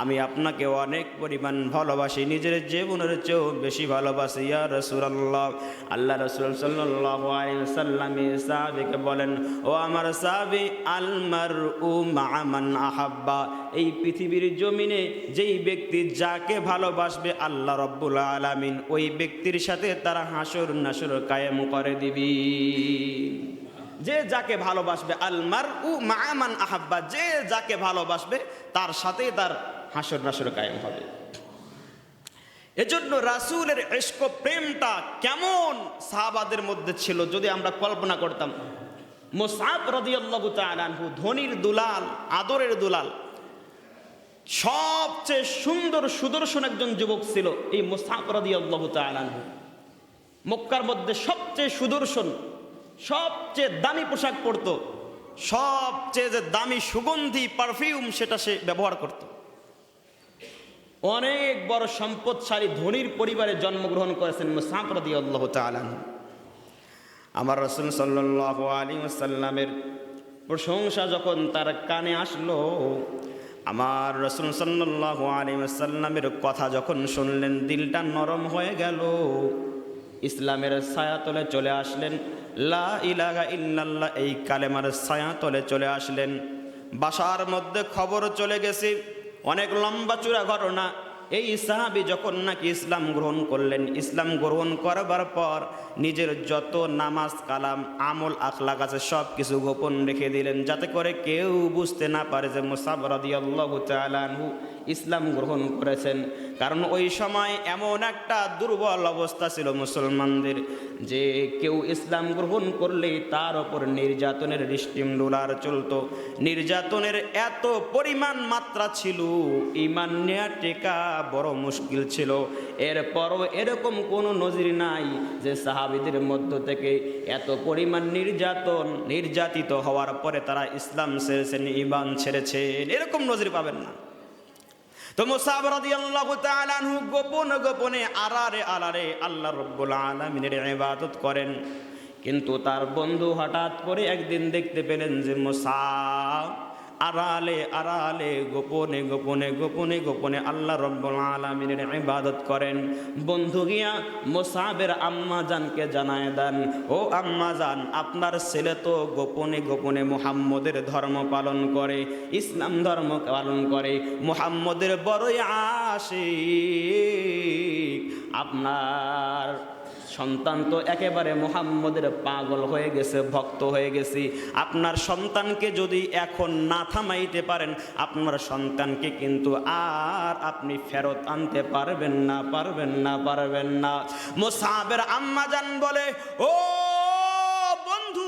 আমি আপনাকে অনেক পরিমাণ ভালোবাসি, নিজের জীবনের চেয়েও বেশি ভালোবাসি ইয়া রাসূলুল্লাহ। আল্লাহ রাসূল সাল্লাল্লাহু আলাইহি ওয়াসাল্লাম সাহাবীকে বলেন, ও আমার সাহাবী, আল মারউ মা'a মান আহাব্বা, এই পৃথিবীর জমিনে যেই ব্যক্তি যাকে ভালোবাসবে আল্লাহ রাব্বুল আলামিন ওই ব্যক্তির সাথে তারা হাসর নাসর কায়েম করে দিবি। যে যাকে ভালোবাসবে, আল মারউ মা'a মান আহাব্বা, যে যাকে ভালোবাসবে তার সাথে তার হাসর নাসর কায়েম হবে। এজন্য রাসূলের ইশক প্রেমটা কেমন সাহাবাদের মধ্যে ছিল যদি আমরা কল্পনা করতাম। মুসআব রাদিয়াল্লাহু তাআলা আনহু ধনির দুলাল, আদরের দুলাল, সবচেয়ে সুন্দর সুদর্শন একজন যুবক ছিল এই মুসআব রাদিয়াল্লাহু তাআলা আনহু। মক্কার মধ্যে সবচেয়ে সুদর্শন, সবচেয়ে দামি পোশাক পরতো, সবচেয়ে যে দামি সুগন্ধি পারফিউম সেটা সে ব্যবহার করত। অনেক বড় সম্পদশালী ধনীর পরিবারে জন্মগ্রহণ করেছেন মুসআব রাদিয়াল্লাহু তাআলা আনহু। আমার রাসূল সাল্লাল্লাহু আলাইহি ওয়াসাল্লামের প্রশংসা যখন তার কানে আসলো, আমার রাসূল সাল্লাল্লাহু আলাইহি ওয়াসাল্লামের কথা যখন শুনলেন, দিলটা নরম হয়ে গেল, ইসলামের ছায়াতলে চলে আসলেন, লা ইলাহা ইল্লাল্লাহ এই কালেমার ছায়াতলে চলে আসলেন। বাসার মধ্যে খবর চলে গেছে, অনেক লম্বা চূড়া ঘটনা। এই সাহাবী যখন নাকি ইসলাম গ্রহণ করলেন, ইসলাম গ্রহণ করবার পর নিজের যত নামাজ কালাম আমল আখলাক আছে সব কিছু গোপন রেখে দিলেন, যাতে করে কেউ বুঝতে না পারে যে মুসআব রাদিয়াল্লাহু তাআলা আনহু ইসলাম গ্রহণ করেছেন। কারণ ওই সময় এমন একটা দুর্বল অবস্থা ছিল মুসলমানদের যে কেউ ইসলাম গ্রহণ করলেই তার ওপর নির্যাতনের রিস্টিমডোলার চলতো। নির্যাতনের এত পরিমাণ মাত্রা ছিল, ঈমান নেয়া টেকা বড় মুশকিল ছিল। এরপরও এরকম কোনো নজির নাই যে সাহাবীদের মধ্য থেকে এত পরিমাণ নির্যাতিত হওয়ার পরে তারা ইসলাম ছেড়েছেন, ঈমান ছেড়েছেন, এরকম নজির পাবেন না। তো মুসাব রাদিয়াল্লাহু তাআলা আনহু গোপনে আড়ারে আল্লাহ রাব্বুল আলামিনের ইবাদত করেন। কিন্তু তার বন্ধু হঠাৎ করে একদিন দেখতে পেলেন যে মুসাব আড়ালে গোপনে আল্লাহ রাব্বুল আলামিনের ইবাদত করেন। বন্ধু গিয়া মুসাবের আম্মা জানকে জানায় দেন, ও আম্মা জান, আপনার ছেলে তো গোপনে মুহাম্মদের ধর্ম পালন করে, ইসলাম ধর্ম পালন করে, মুহাম্মদের বড়ই আশিক। আপনার সন্তান তো একেবারে মুহাম্মদের পাগল হয়ে গেছে, ভক্ত হয়ে গেছে। আপনার সন্তানকে যদি এখন না থামাইতে পারেন, আপনার সন্তানকে কিন্তু আর আপনি ফেরত আনতে পারবেন না। মুসাবের আম্মা জান বলে, ও বন্ধু,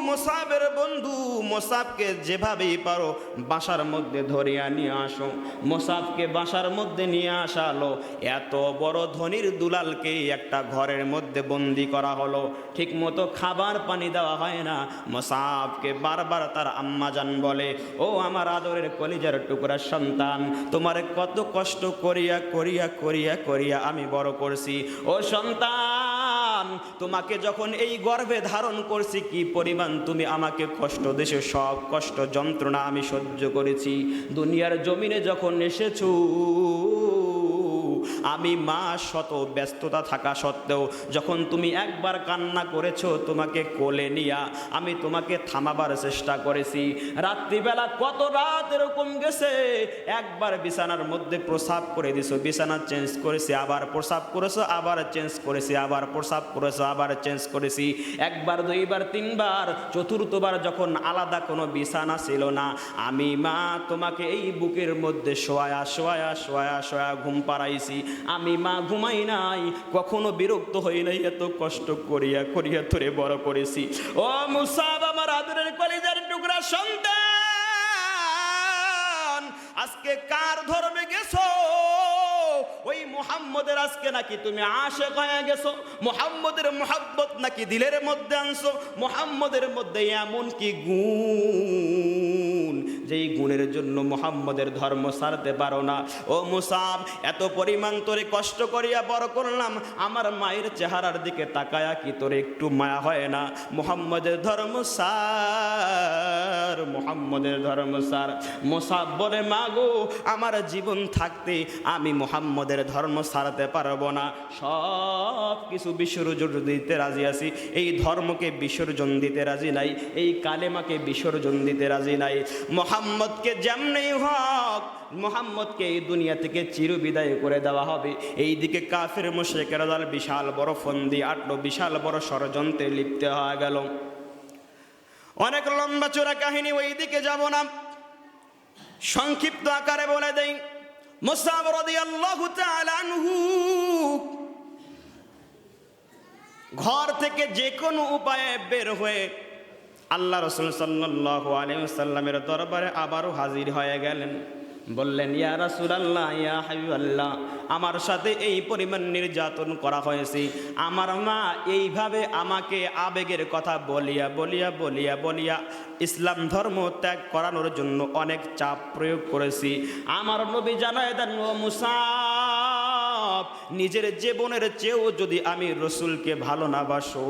মুসাবের বন্ধু, মুসাবকে যেভাবেই পারো বাসার মধ্যে ধরিয়া নিয়ে আসো। মুসাবকে বাসার মধ্যে নিয়ে আসালো। এত বড় ধনির দুলালকে একটা ঘরের মধ্যে বন্দি করা হলো, ঠিক মতো খাবার পানি দেওয়া হয় না। মুসাবকে বারবার তার আম্মা জান বলে, ও আমার আদরের কলিজার টুকরা সন্তান, তোমার কত কষ্ট করিয়া আমি বড় করছি। ও সন্তান, তোমাকে যখন এই গর্ভে ধারণ করছি, কি পরিমাণ তুমি আমাকে কষ্ট দিয়েছো, সব কষ্ট যন্ত্রণা আমি সহ্য করেছি। দুনিয়ার জমিনে যখন এসেছো, আমি মা শত ব্যস্ততা থাকা সত্ত্বেও যখন তুমি একবার কান্না করেছো, তোমাকে কোলে নিয়া আমি তোমাকে থামাবার চেষ্টা করেছি। রাত্রিবেলা কত রাত এরকম গেছে, একবার বিছানার মধ্যে প্রসাব করে দিছো, বিছানা চেঞ্জ করেছি, আবার প্রসাব করেছো, আবার চেঞ্জ করেছি, আবার প্রসাব করেছো, আবার চেঞ্জ করেছি। একবার, দুইবার, তিনবার, চতুর্থবার যখন আলাদা কোনো বিছানা ছিল না, আমি মা তোমাকে এই বুকের মধ্যে শোয়া ঘুম পাড়াইছি। আমি মা ঘুমাই নাই, কখনো বিরক্ত হই নাই, এত কষ্ট করিয়া তোরে বড় করেছি। ও মুসাব, আমার আদরের কলিজার টুকরা সন্তান, আজকে কার ধর্মে গেছো? ওই মুহাম্মদের আজকে নাকি তুমি আশিক হয়ে গেছো, মুহাম্মদের মুহাব্বত নাকি দিলের মধ্যে আনছো। মুহাম্মদের মধ্যে এমন কি গুণ, যেই গুণের জন্য মুহাম্মদের ধর্ম ছাড়তে পারো না। ও মুসাব, এত পরিমাণ তোরে কষ্ট করিয়া বড় করলাম, আমার মায়ের চেহারার দিকে তাকায়া কি তোরে একটু মায়া হয় না? মুহাম্মদের ধর্ম সার, মুহাম্মদের ধর্ম সার। মুসাব বলে, মা গো, আমার জীবন থাকতে আমি মুহাম্মদের ধর্ম ছাড়তে পারবো না। সব কিছু বিসর্জন দিতে রাজি আছি, এই ধর্মকে বিসর্জন দিতে রাজি নাই, এই কালেমাকে বিসর্জন দিতে রাজি নাই। মুহাম্মদকে যেমনই হোক, মুহাম্মদকে এই দুনিয়া থেকে চিরবিদায় করে দেওয়া হবে। এই দিকে কাফের মুশরিকেরা দল বিশাল বড় ফন্দি আটলো, বিশাল বড় ষড়যন্ত্রে লিপ্ত হয়ে গেল। অনেক লম্বা চোরা কাহিনী, ওই দিকে যাব না, সংক্ষিপ্ত আকারে বলে দেই। মুসাব রাদিয়াল্লাহু তাআলা আনহু ঘর থেকে যে কোনো উপায়ে বের হয়ে আল্লাহ রাসূল সাল্লাল্লাহু আলাইহি ওয়াসাল্লামের দরবারে আবারও হাজির হয়ে গেলেন। বললেন, ইয়া রাসূলুল্লাহ, ইয়া হাবিবাল্লাহ, আমার সাথে এই পরিমাণ নির্যাতন করা হয়েছে। আমার মা এইভাবে আমাকে আবেগের কথা বলিয়া ইসলাম ধর্ম ত্যাগ করানোর জন্য অনেক চাপ প্রয়োগ করেছি। আমার নবী জানায় দেন, ও মুসাব, নিজের জীবনের চেয়েও যদি আমি রসুলকে ভালো না বাসো,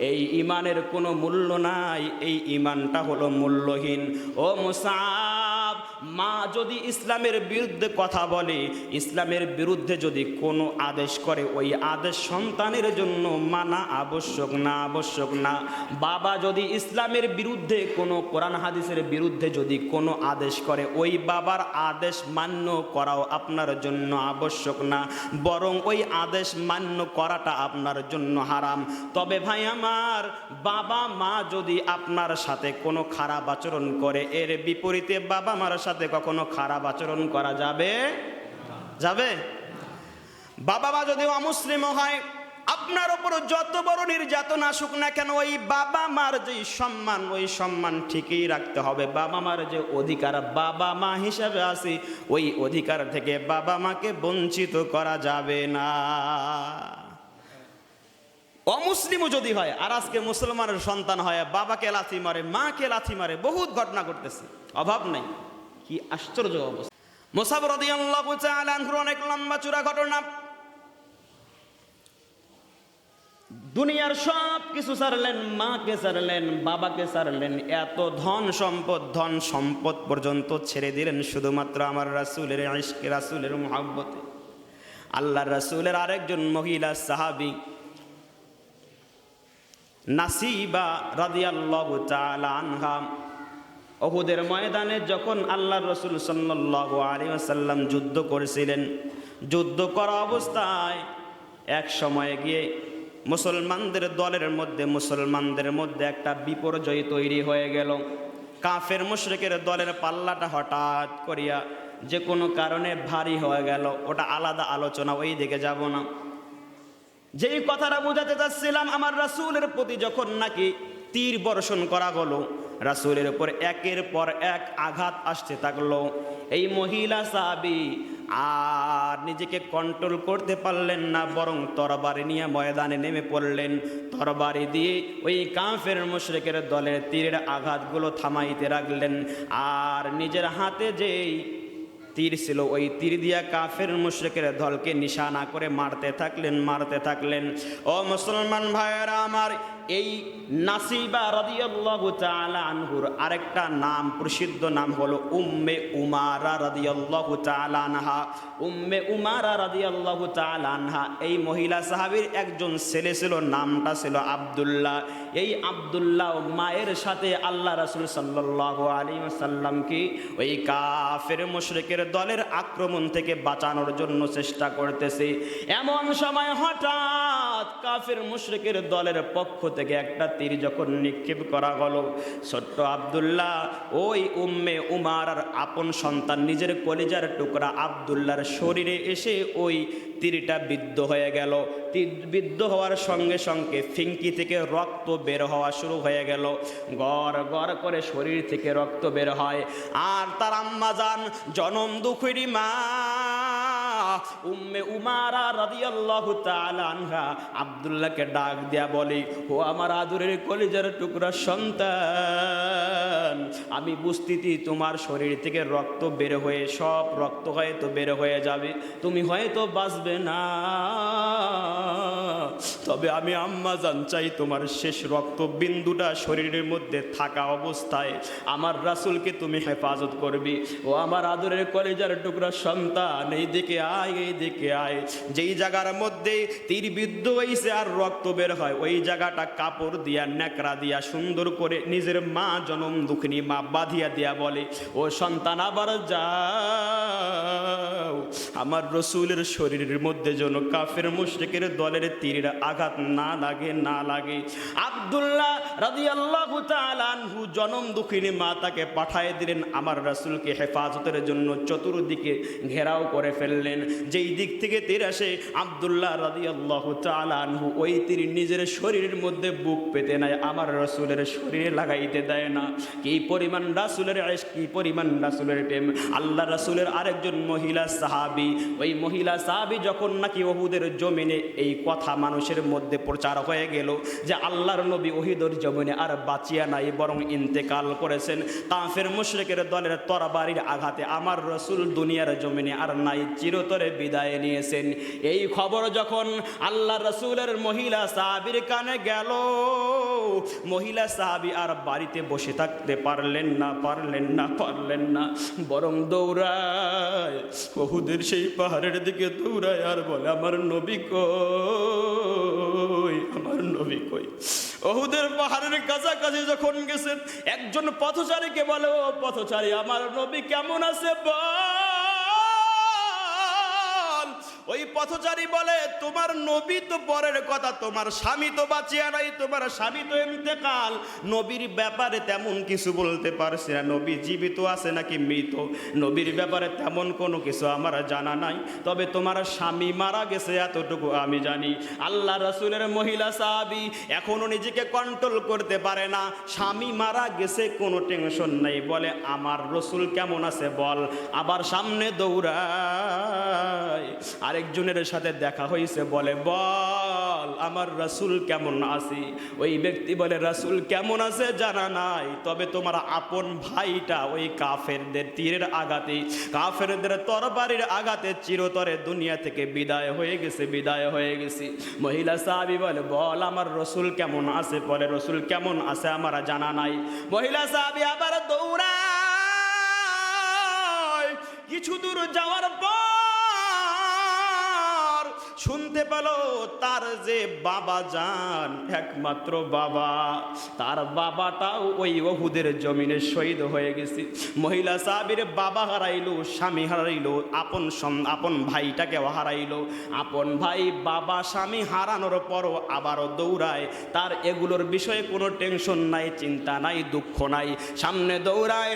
এই ইমানের কোনো মূল্য নাই, এই ইমানটা হলো মূল্যহীন। ও মুসাব, মা যদি ইসলামের বিরুদ্ধে কথা বলে, ইসলামের বিরুদ্ধে যদি কোনো আদেশ করে, ওই আদেশ সন্তানের জন্য মানা আবশ্যক না। বাবা যদি ইসলামের বিরুদ্ধে কোনো কোরআন হাদিসের বিরুদ্ধে যদি কোনো আদেশ করে, ওই বাবার আদেশ মান্য করাও আপনার জন্য আবশ্যক না, বরং ওই আদেশ মান্য করাটা আপনার জন্য হারাম। তবে ভাই আমার, বাবা মা যদি আপনার সাথে কোনো খারাপ আচরণ করে, এর বিপরীতে বাবা মার সাথে সাথে কখনো খারাপ আচরণ করা যাবে? যাবে? বাবা মা যদি অমুসলিম হয়, আপনার উপর যত বড় নির্যাতন আসুক না কেন, ওই বাবা মার যে সম্মান, ওই সম্মান ঠিকই রাখতে হবে। বাবা মার যে অধিকার, বাবা মা হিসাবে আছে, ওই অধিকার থেকে বাবা মাকে বঞ্চিত করা যাবে না। অমুসলিমও যদি হয়, আর আজকে মুসলমানের সন্তান হয় বাবাকে লাথি মারে, মাকে লাথি মারে, বহুত ঘটনা ঘটতেছে, অভাব নেই। কি আশ্চর্য অবস্থা! মুসাব রাদিয়াল্লাহু তাআলা আনহুর অনেক লম্বা চূড়া ঘটনা। দুনিয়ার সব কিছু ছাড়লেন, মাকে ছাড়লেন, বাবাকে ছাড়লেন, এত ধন সম্পদ পর্যন্ত ছেড়ে দিলেন শুধুমাত্র আমার রাসূলের ইশকে, রাসূলের মুহাব্বতে। আল্লাহর রাসূলের আরেকজন মহিলা সাহাবী নাসিবা রাদিয়াল্লাহু তাআলা আনহা, উহুদের ময়দানে যখন আল্লাহর রাসূল সাল্লাল্লাহু আলাইহি ওয়াসাল্লাম যুদ্ধ করেছিলেন, যুদ্ধ করা অবস্থায় এক সময়ে গিয়ে মুসলমানদের মধ্যে একটা বিপর্যয় তৈরি হয়ে গেল। কাফের মুশরিকের দলের পাল্লাটা হঠাৎ করিয়া যে কোনো কারণে ভারী হয়ে গেল। ওটা আলাদা আলোচনা, ওই দিকে যাব না। যেই কথাটা বোঝাতে চাচ্ছিলাম, আমার রাসূলের প্রতি যখন নাকি তীর বর্ষণ করা হলো, রাসূলের উপর একের পর এক আঘাত আসতে থাকলো। এই মহিলা সাহাবী আর নিজেকে কন্ট্রোল করতে পারলেন না, বরং তরবারি নিয়ে ময়দানে নেমে পড়লেন। তরবারি দিয়ে ওই কাফের মুশরিকের দলের তীরের আঘাতগুলো থামাইতে লাগলেন। আর নিজের হাতে যেই তীর ছিল, ওই তীর দিয়া কাফের মুশরিকের দলকে নিশানা করে মারতে থাকলেন। ও মুসলমান ভাইয়েরা আমার, এই নাসিবা রাদিয়াল্লাহু তাআলা আনহুর আরেকটা নাম, প্রসিদ্ধ নাম হলো উম্মে উমারা রাদিয়াল্লাহু তাআলা আনহা। উম্মে উমারা রাদিয়াল্লাহু তাআলা আনহা এই মহিলা সাহাবীর একজন ছেলে ছিল, নামটা ছিল আব্দুল্লাহ। এই আব্দুল্লাহ মায়ের সাথে আল্লাহ রাসূল সাল্লাল্লাহু আলাইহি ওয়াসাল্লামকে ওই কাফের মুশরিকের দলের আক্রমণ থেকে বাঁচানোর জন্য চেষ্টা করতেছে। এমন সময় হঠাৎ কাফের মুশরিকের দলের পক্ষ থেকে একটা তীর যখন নিক্ষেপ করা হলো, ছোট্ট আব্দুল্লাহ ওই উম্মে উমারার আপন সন্তান, নিজের কলিজার টুকরা আব্দুল্লাহর শরীরে এসে ওই তীরটা বিদ্ধ হয়ে গেল। তীর বিদ্ধ হওয়ার সঙ্গে সঙ্গে ফিঙ্কি থেকে রক্ত বের হওয়া শুরু হয়ে গেল। গড় গড় করে শরীর থেকে রক্ত বের হয়। আর তার আম্মা জান, জনম দুঃখিনী মা উম্মে উমারা রাদিয়াল্লাহু তাআলা আনহা আব্দুল্লাহকে ডাক দেয়া বলে, ও আমার আদরের কলিজার টুকরা সন্তান, আমি বুঝতেছি তোমার শরীর থেকে রক্ত বের হয়ে, সব রক্ত হয়তো বের হয়ে যাবে, তুমি হয়তো বাঁচবে না, তবে আমি আম্মা জান চাই তোমার শেষ রক্ত বিন্দুটা শরীরের মধ্যে থাকা অবস্থায় আমার রাসূলকে তুমি হেফাজত করবি। ও আমার আদরের কলিজার টুকরা সন্তান, এই দিকে আয়, এই দিকে আয়। যেই জায়গার মধ্যে তীর বিদ্ধ হয়েছে আর রক্ত বের হয়, ওই জায়গাটা কাপড় দিয়া, ন্যাকড়া দিয়া সুন্দর করে নিজের মা, জনম দুঃখিনী মা বাঁধিয়া দিয়া বলে, ও সন্তান আবার যাও, আমার রাসূলের শরীরের মধ্যে যেন কাফের মুশরিকের দলের তীরের আঘাত না লাগে। আব্দুল্লাহ রাদিয়াল্লাহু তাআলা আনহু জনম দুঃখিনী মা তাকে পাঠিয়ে দিলেন আমার রাসূলকে হেফাজতের জন্য। চতুর্দিকে ঘেরাও করে ফেললেন। যেই দিক থেকে তীর আসে, আব্দুল্লাহ রাদিয়াল্লাহু তাআলা আনহু ওই তীর নিজের শরীরের মধ্যে বুক পেতে নেয়, আমার রাসূলের শরীরে লাগাইতে দেয় না। কি পরিমাণ রাসূলের ইশক, কি পরিমাণ রাসূলের প্রেম! আল্লাহ রাসূলের আরেকজন মহিলা সাহাবী, ওই মহিলা সাহাবী যখন নাকি উহুদের জমিনে এই কথা মানুষের মধ্যে প্রচার হয়ে গেল যে আল্লাহর নবী উহুদের জমিনে আর বাঁচিয়া নাই, বরং ইন্তেকাল করেছেন কাফের মুশরিকের দলের তরবারির আঘাতে, আমার রাসূল দুনিয়ার জমিনে আর নাই, চিরতরে বিদায় নিয়েছেন। এই খবর যখন আল্লাহ রাসূলের মহিলা সাহাবীর কানে গেল, মহিলা সাহাবী আর বাড়িতে বসে থাকতে পারলেন না, বরং দৌড়ায় উহুদের সেই পাহাড়ের দিকে দৌড়ায় আর বলে, আমার নবী কই, আমার নবী কই। উহুদের পাহাড়ের কাছাকাছি যখন গেছেন, একজন পথচারীকে বলে, ও পথচারী, আমার নবী কেমন আছে বল। ওই পথচারী বলে, তোমার নবী তো পরের কথা, তোমার স্বামী তো বাঁচিয়া নাই, তোমার স্বামী তো ইন্তেকাল, নবীর ব্যাপারে তেমন কিছু বলতে পারছি না, নবী জীবিত আছে নাকি মৃত নবীর ব্যাপারে তেমন কোনো কিছু আমার জানা নাই, তবে তোমার স্বামী মারা গেছে এতটুকু আমি জানি। আল্লাহ রাসূলের মহিলা সাহাবী এখনো নিজেকে কন্ট্রোল করতে পারে না, স্বামী মারা গেছে কোনো টেনশন নাই, বলে আমার রসুল কেমন আছে বল। আবার সামনে দৌড়ায়, আরেকজনের সাথে দেখা হয়েছে, বলে বল আমার রাসূল কেমন আছে। ওই ব্যক্তি বলে রাসূল কেমন আছে জানা নাই, তবে তোমার আপন ভাইটা ওই কাফেরদের তীরের আঘাতে, কাফেরদের তরবারির আঘাতে চিরতরে দুনিয়া থেকে বিদায় হয়ে গেছে, বিদায় হয়ে গেছে। মহিলা সাহাবী বলে বল আমার রসুল কেমন আছে, বলে রসুল কেমন আছে আমার জানা নাই। মহিলা সাহাবী আবার দৌড়ায়, কিছু দূর যাওয়ার পর শুনতে পেল তার যে বাবা যান, একমাত্র বাবা, তার বাবাটাও ওই উহুদের জমিনে শহীদ হয়ে গেছে। মহিলা সাহাবীর বাবা হারাইলো, স্বামী হারাইলো, আপন ভাইটাকেও হারাইলো। আপন ভাই বাবা স্বামী হারানোর পরও আবারও দৌড়ায়, তার এগুলোর বিষয়ে কোনো টেনশন নাই, চিন্তা নাই, দুঃখ নাই, সামনে দৌড়ায়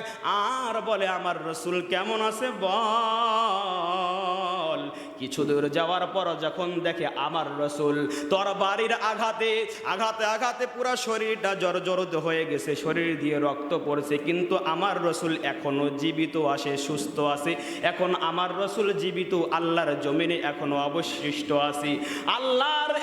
আর বলে আমার রসুল কেমন আছে বল। কিছু দূর যাওয়ার পর যখন দেখে আমার রসুল তরবারির আঘাতে আঘাতে আঘাতে পুরো শরীরটা জর্জরিত হয়ে গেছে, শরীর দিয়ে রক্ত পড়ছে, কিন্তু আমার রসুল এখনো জীবিত আছে, সুস্থ আছে, এখন আমার রসুল জীবিত, আল্লাহর জমিনে এখনো অবশিষ্ট আছে। আল্লাহর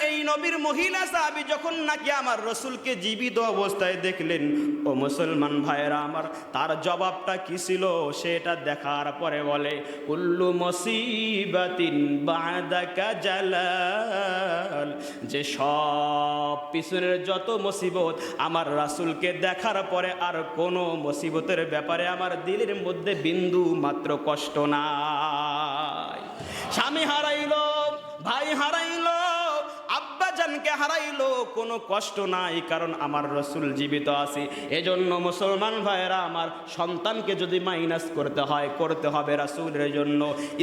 এই নবীর মহিলা সাহাবী যখন নাকি আমার রসুলকে জীবিত অবস্থায় দেখলেন, ও মুসলমান ভাইয়েরা আমার, তার জবাবটা কি ছিল সেটা দেখার পরে বলে কুল্লু মুসিবাতিন বাদাকা জালাল, যে সব পিছনের যত মুসিবত আমার রাসূলকে দেখার পরে আর কোনো মুসিবতের ব্যাপারে আমার দিলের মধ্যে বিন্দু মাত্র কষ্ট নাই। স্বামী হারাইলো, ভাই হারাইলো, আব্বাজানকে হারাইলো, কোনো কষ্ট নাই, কারণ আমার রসুল জীবিত আছে। এজন্য মুসলমান ভাইয়েরা আমার, সন্তানকে যদি মাইনাস করতে হয় করতে হবে রাসূলের জন্য,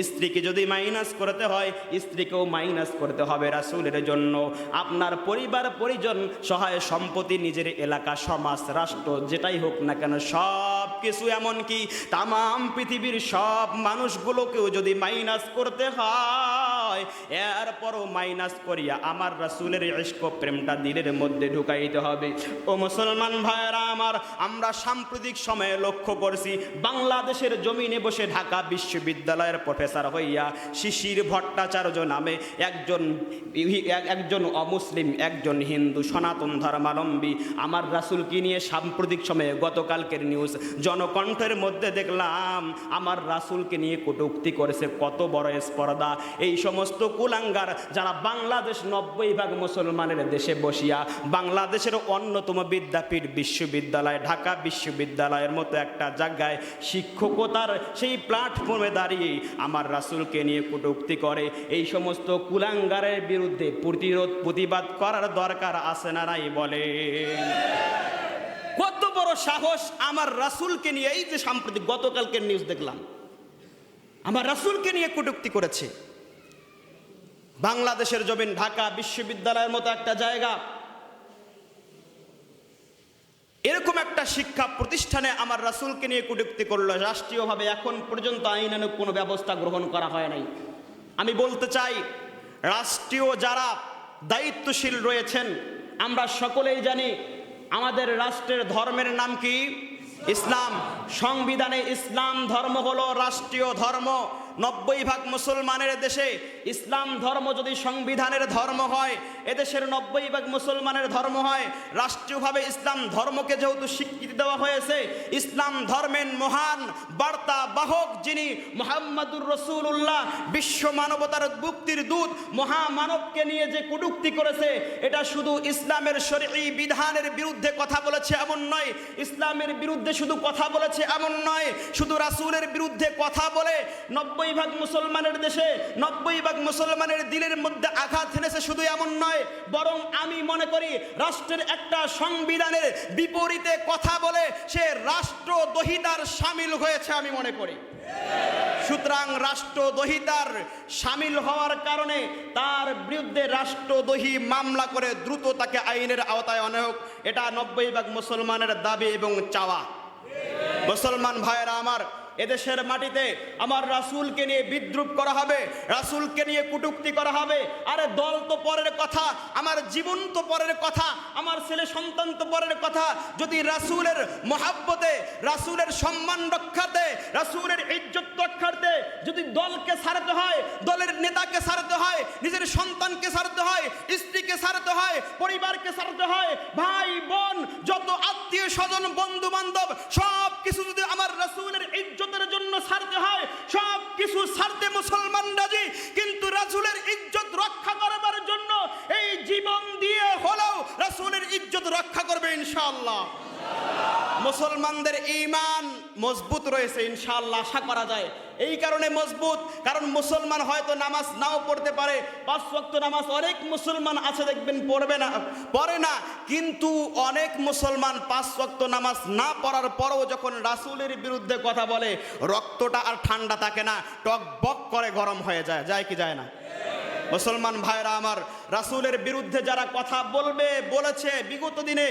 স্ত্রীকে যদি মাইনাস করতে হয় স্ত্রীকেও মাইনাস করতে হবে রাসূলের জন্য। আপনার পরিবার পরিজন সহায় সম্পত্তি, নিজের এলাকা, সমাজ, রাষ্ট্র যেটাই হোক না কেন সব কিছু, এমনকি তামাম পৃথিবীর সব মানুষগুলোকেও যদি মাইনাস করতে হয় এরপরও মাইনাস করিয়া আমার রাসূলের ইশক প্রেমটা দিলের মধ্যে ঢুকাইতে হবে। ও মুসলমান ভাইয়েরা আমার, আমরা সাম্প্রতিক সময়ে লক্ষ্য করছি বাংলাদেশের জমিনে বসে ঢাকা বিশ্ববিদ্যালয়ের প্রফেসর হইয়া শিশির ভট্টাচার্য নামে একজন অমুসলিম, একজন হিন্দু সনাতন ধর্মাবলম্বী আমার রাসূলকে নিয়ে সাম্প্রতিক সময়ে গতকালকের নিউজ জনকণ্ঠের মধ্যে দেখলাম আমার রাসূলকে নিয়ে কটূক্তি করেছে। কত বড় স্পর্ধা! এই সমস্ত কুলাঙ্গার যারা বাংলাদেশ 90% মুসলমানের দেশে বসিয়া বাংলাদেশের অন্যতম বিদ্যাপীঠ বিশ্ববিদ্যালয় ঢাকা বিশ্ববিদ্যালয়ের মতো একটা জায়গায় শিক্ষকতার সেই প্ল্যাটফর্মে দাঁড়িয়ে আমার রাসূলকে নিয়ে কটূক্তি করে, এই সমস্ত কুলাঙ্গারের বিরুদ্ধে প্রতিবাদ করার দরকার আছে না নাই বলে? কত বড় সাহস আমার রাসূলকে নিয়ে! এই যে সাম্প্রতিক গতকালকের নিউজ দেখলাম, আমার রাসূলকে নিয়ে কটূক্তি করেছে। বাংলাদেশের জমিন ঢাকা বিশ্ববিদ্যালয়ের মতো একটা জায়গা, এরকম একটা শিক্ষা প্রতিষ্ঠানে আমার রাসূলকে নিয়ে কটূক্তি করলো। রাষ্ট্রীয়ভাবে এখন পর্যন্ত আইনানুগ কোনো ব্যবস্থা গ্রহণ করা হয় নাই। আমি বলতে চাই, রাষ্ট্রীয় যারা দায়িত্বশীল রয়েছেন, আমরা সকলেই জানি আমাদের রাষ্ট্রের ধর্মের নাম কি? ইসলাম। সংবিধানে ইসলাম ধর্ম হলো রাষ্ট্রীয় ধর্ম। 90% মুসলমানের দেশে ইসলাম ধর্ম যদি সংবিধানের ধর্ম হয়, এদেশের 90% মুসলমানের ধর্ম হয়। রাষ্ট্রীয়ভাবে ইসলাম ধর্মকে যেহেতু স্বীকৃতি দেওয়া হয়েছে, ইসলাম ধর্মের মহান বার্তা বাহক যিনি মুহাম্মাদুর রাসূলুল্লাহ, বিশ্ব মানবতার মুক্তির দূত, মহামানবকে নিয়ে যে কটূক্তি করেছে, এটা শুধু ইসলামের শরঈ বিধানের বিরুদ্ধে কথা বলেছে এমন নয়, ইসলামের বিরুদ্ধে শুধু কথা বলেছে এমন নয়, শুধু রাসূলের বিরুদ্ধে কথা বলে 90% মুসলমানের দেশে 90% মুসলমানের দিলের মধ্যে আঘাত এনেছে শুধু এমন নয়, বরং আমি মনে করি রাষ্ট্রের একটা সংবিধানের বিপরীতে কথা বলে সে রাষ্ট্রদ্রোহিতার শামিল হয়েছে, আমি মনে করি। সুতরাং রাষ্ট্রদ্রোহিতার সামিল হওয়ার কারণে তার বিরুদ্ধে রাষ্ট্রদ্রোহী মামলা করে দ্রুত তাকে আইনের আওতায় আনা হোক, এটা 90% মুসলমানের দাবি এবং চাওয়া। মুসলমান ভাইয়েরা আমার, এদেশের মাটিতে আমার রাসূলকে নিয়ে বিদ্রুপ করা হবে, রাসূলকে নিয়ে কটূক্তি করা হবে। আরে দল তো পরের কথা, আমার জীবন তো পরের কথা, আমার ছেলে সন্তান তো পরের কথা। যদি রাসূলের মহাব্বতে, রাসূলের সম্মান রক্ষার্থে, রাসূলের ইজ্জত রক্ষার্থে যদি দলকে ছাড়তে হয়, দলের নেতাকে ছাড়তে হয়, নিজের সন্তানকে ছাড়তে হয়, স্ত্রীকে ছাড়তে হয়, পরিবারকে ছাড়তে হয়, ভাই বোন যত আত্মীয় স্বজন বন্ধু বান্ধব সব কিছু যদি আমার রাসূলের ইজ্জতের জন্য ছাড়তে হয়, সব কিছু ছাড়তে মুসলমান রাজি। কিন্তু রাসূলের ইজ্জত রক্ষা করবার জন্য এই জীবন দিয়ে হলেও রাসূলের ইজ্জত রক্ষা করবে ইনশাআল্লাহ। মুসলমানদের ঈমান মজবুত রয়েছে ইনশাআল্লাহ, আশা করা যায়। এই কারণে মজবুত, কারণ মুসলমান হয়তো নামাজ নাও পড়তে পারে, 5 ওয়াক্ত নামাজ অনেক মুসলমান আছে দেখবেন পড়ে না, কিন্তু অনেক মুসলমান 5 ওয়াক্ত নামাজ না পড়ার পরেও যখন রাসূলের বিরুদ্ধে কথা বলে, রক্তটা আর ঠান্ডা থাকে না, টকবক করে গরম হয়ে যায় কি যায় না? মুসলমান ভাইরা আমার, রাসূলের বিরুদ্ধে যারা কথা বলেছে বিগত দিনে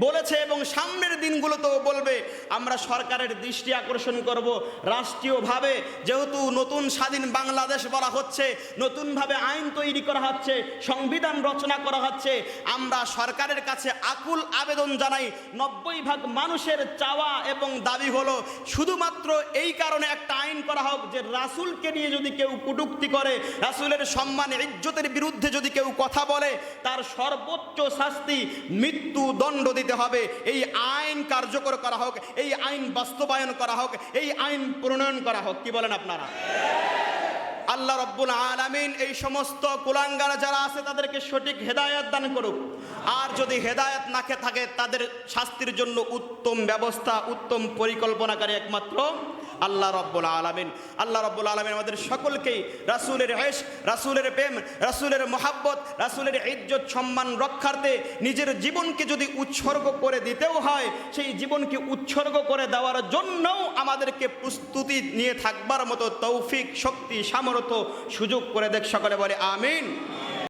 বলেছে এবং সামনের দিনগুলোতেও বলবে, আমরা সরকারের দৃষ্টি আকর্ষণ করব। রাষ্ট্রীয়ভাবে যেহেতু নতুন স্বাধীন বাংলাদেশ বলা হচ্ছে, নতুনভাবে আইন তৈরি করা হচ্ছে, সংবিধান রচনা করা হচ্ছে, আমরা সরকারের কাছে আকুল আবেদন জানাই, 90% মানুষের চাওয়া এবং দাবি হলো শুধুমাত্র এই কারণে একটা আইন করা হোক যে রাসূলকে নিয়ে যদি কেউ কটূক্তি করে, রাসূলের সম্মান ইজ্জতের বিরুদ্ধে যদি কেউ কথা বলে, তার সর্বোচ্চ শাস্তি মৃত্যুদণ্ড দিতে হবে। এই আইন কার্যকর করা হোক, এই আইন বাস্তবায়ন করা হোক, এই আইন প্রণয়ন করা হোক। কি বলেন আপনারা? আল্লাহ রাব্বুল আলামিন এই সমস্ত কুলাঙ্গার যারা আছে তাদেরকে সঠিক হেদায়েত দান করুক। আর যদি হেদায়েত না থাকে তাদের শাস্তির জন্য উত্তম ব্যবস্থা, উত্তম পরিকল্পনাকারী একমাত্র আল্লাহ রাব্বুল আলামিন। আল্লাহ রাব্বুল আলামিন আমাদের সকলকেই রাসূলের ইশক, রাসূলের প্রেম, রাসূলের মহব্বত, রাসূলের ইজ্জত সম্মান রক্ষার্থে নিজের জীবনকে যদি উৎসর্গ করে দিতেও হয়, সেই জীবনকে উৎসর্গ করে দেওয়ার জন্যও আমাদেরকে প্রস্তুতি নিয়ে থাকবার মতো তৌফিক, শক্তি, সামর্থ্য, সুযোগ করে দেখ। সকলে বলে আমিন।